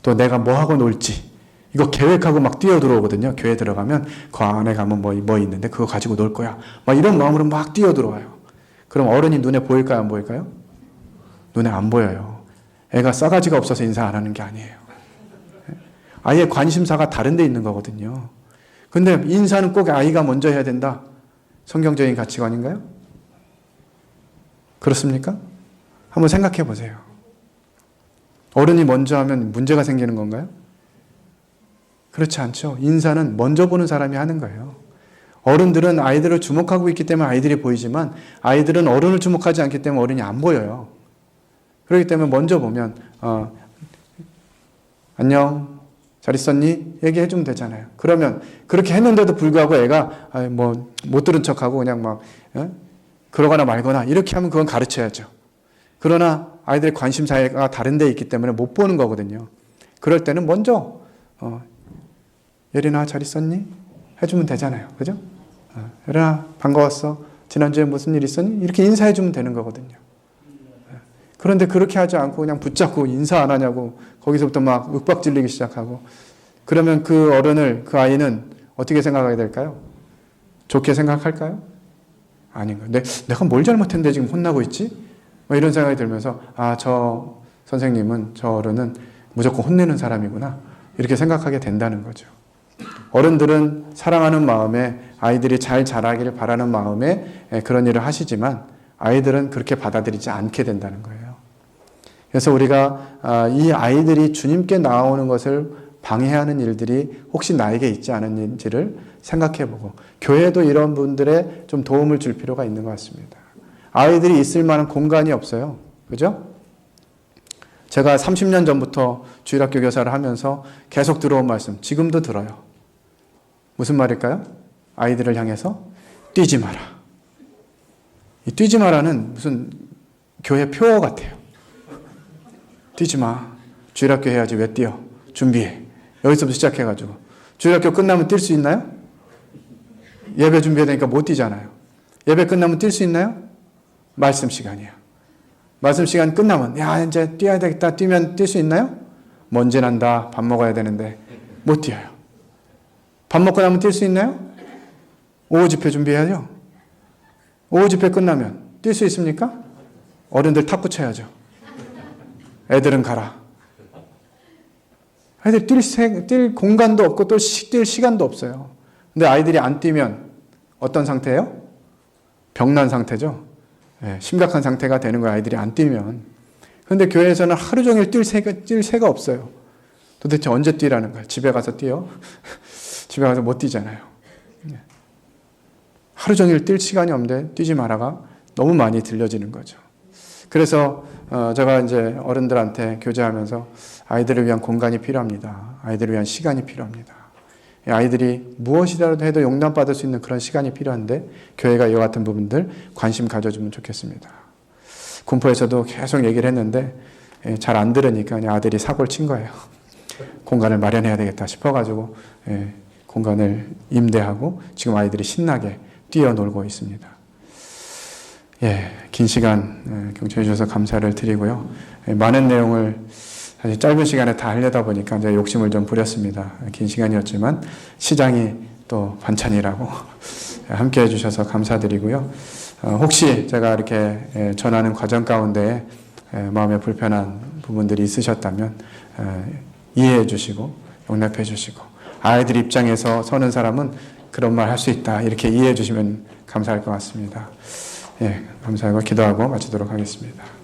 또 내가 뭐 하고 놀지, 이거 계획하고 막 뛰어 들어오거든요. 교회 들어가면 그 안에 가면 뭐 있는데 그거 가지고 놀 거야. 막 이런 마음으로 막 뛰어 들어와요. 그럼 어른이 눈에 보일까요? 안 보일까요? 눈에 안 보여요. 애가 싸가지가 없어서 인사 안 하는 게 아니에요. 아이의 관심사가 다른 데 있는 거거든요. 근데 인사는 꼭 아이가 먼저 해야 된다. 성경적인 가치관인가요? 그렇습니까? 한번 생각해 보세요. 어른이 먼저 하면 문제가 생기는 건가요? 그렇지 않죠. 인사는 먼저 보는 사람이 하는 거예요. 어른들은 아이들을 주목하고 있기 때문에 아이들이 보이지만 아이들은 어른을 주목하지 않기 때문에 어른이 안 보여요. 그렇기 때문에 먼저 보면 안녕, 잘 있었니? 얘기해 주면 되잖아요. 그러면 그렇게 했는데도 불구하고 애가 못 들은 척하고 그냥 막 그러거나 말거나 이렇게 하면 그건 가르쳐야죠. 그러나 아이들의 관심사가 다른 데 있기 때문에 못 보는 거거든요. 그럴 때는 먼저 예린아 잘 있었니? 해주면 되잖아요. 그죠? 예린아 반가웠어. 지난주에 무슨 일 있었니? 이렇게 인사해 주면 되는 거거든요. 그런데 그렇게 하지 않고 그냥 붙잡고 인사 안 하냐고 거기서부터 막 윽박질리기 시작하고 그러면 그 어른을 그 아이는 어떻게 생각하게 될까요? 좋게 생각할까요? 아닌 거예요. 내가 뭘 잘못했는데 지금 혼나고 있지? 이런 생각이 들면서 저 선생님은 저 어른은 무조건 혼내는 사람이구나 이렇게 생각하게 된다는 거죠. 어른들은 사랑하는 마음에 아이들이 잘 자라기를 바라는 마음에 그런 일을 하시지만 아이들은 그렇게 받아들이지 않게 된다는 거예요. 그래서 우리가 이 아이들이 주님께 나오는 것을 방해하는 일들이 혹시 나에게 있지 않은지를 생각해보고 교회도 이런 분들의 좀 도움을 줄 필요가 있는 것 같습니다. 아이들이 있을 만한 공간이 없어요. 그죠? 제가 30년 전부터 주일학교 교사를 하면서 계속 들어온 말씀, 지금도 들어요. 무슨 말일까요? 아이들을 향해서 뛰지 마라. 이 뛰지 마라는 무슨 교회 표어 같아요. 뛰지 마. 주일학교 해야지 왜 뛰어? 준비해. 여기서부터 시작해가지고. 주일학교 끝나면 뛸 수 있나요? 예배 준비해야 되니까 못 뛰잖아요. 예배 끝나면 뛸 수 있나요? 말씀 시간이야. 말씀 시간 끝나면 이제 뛰어야 되겠다. 뛰면 뛸 수 있나요? 먼지 난다. 밥 먹어야 되는데 못 뛰어요. 밥 먹고 나면 뛸 수 있나요? 오후 집회 준비해야죠. 오후 집회 끝나면 뛸 수 있습니까? 어른들 탁구 쳐야죠. 애들은 가라. 애들 뛸 공간도 없고 또 뛸 시간도 없어요. 근데 아이들이 안 뛰면 어떤 상태예요? 병난 상태죠. 심각한 상태가 되는 거예요. 아이들이 안 뛰면. 그런데 교회에서는 하루 종일 뛸 새가 없어요. 도대체 언제 뛰라는 거예요? 집에 가서 뛰어? 집에 가서 못 뛰잖아요. 하루 종일 뛸 시간이 없는데 뛰지 마라가 너무 많이 들려지는 거죠. 그래서 제가 이제 어른들한테 교제하면서 아이들을 위한 공간이 필요합니다. 아이들을 위한 시간이 필요합니다. 아이들이 무엇이라도 해도 용납받을 수 있는 그런 시간이 필요한데 교회가 이와 같은 부분들 관심 가져주면 좋겠습니다. 군포에서도 계속 얘기를 했는데 잘 안 들으니까 아들이 사고를 친 거예요. 공간을 마련해야 되겠다 싶어가지고 공간을 임대하고 지금 아이들이 신나게 뛰어놀고 있습니다. 긴 시간 경청해 주셔서 감사를 드리고요. 많은 내용을 사실 짧은 시간에 다 하려다 보니까 제가 욕심을 좀 부렸습니다. 긴 시간이었지만 시장이 또 반찬이라고 함께 해주셔서 감사드리고요. 혹시 제가 이렇게 전하는 과정 가운데 마음에 불편한 부분들이 있으셨다면 이해해 주시고 용납해 주시고 아이들 입장에서 서는 사람은 그런 말 할 수 있다 이렇게 이해해 주시면 감사할 것 같습니다. 감사하고 기도하고 마치도록 하겠습니다.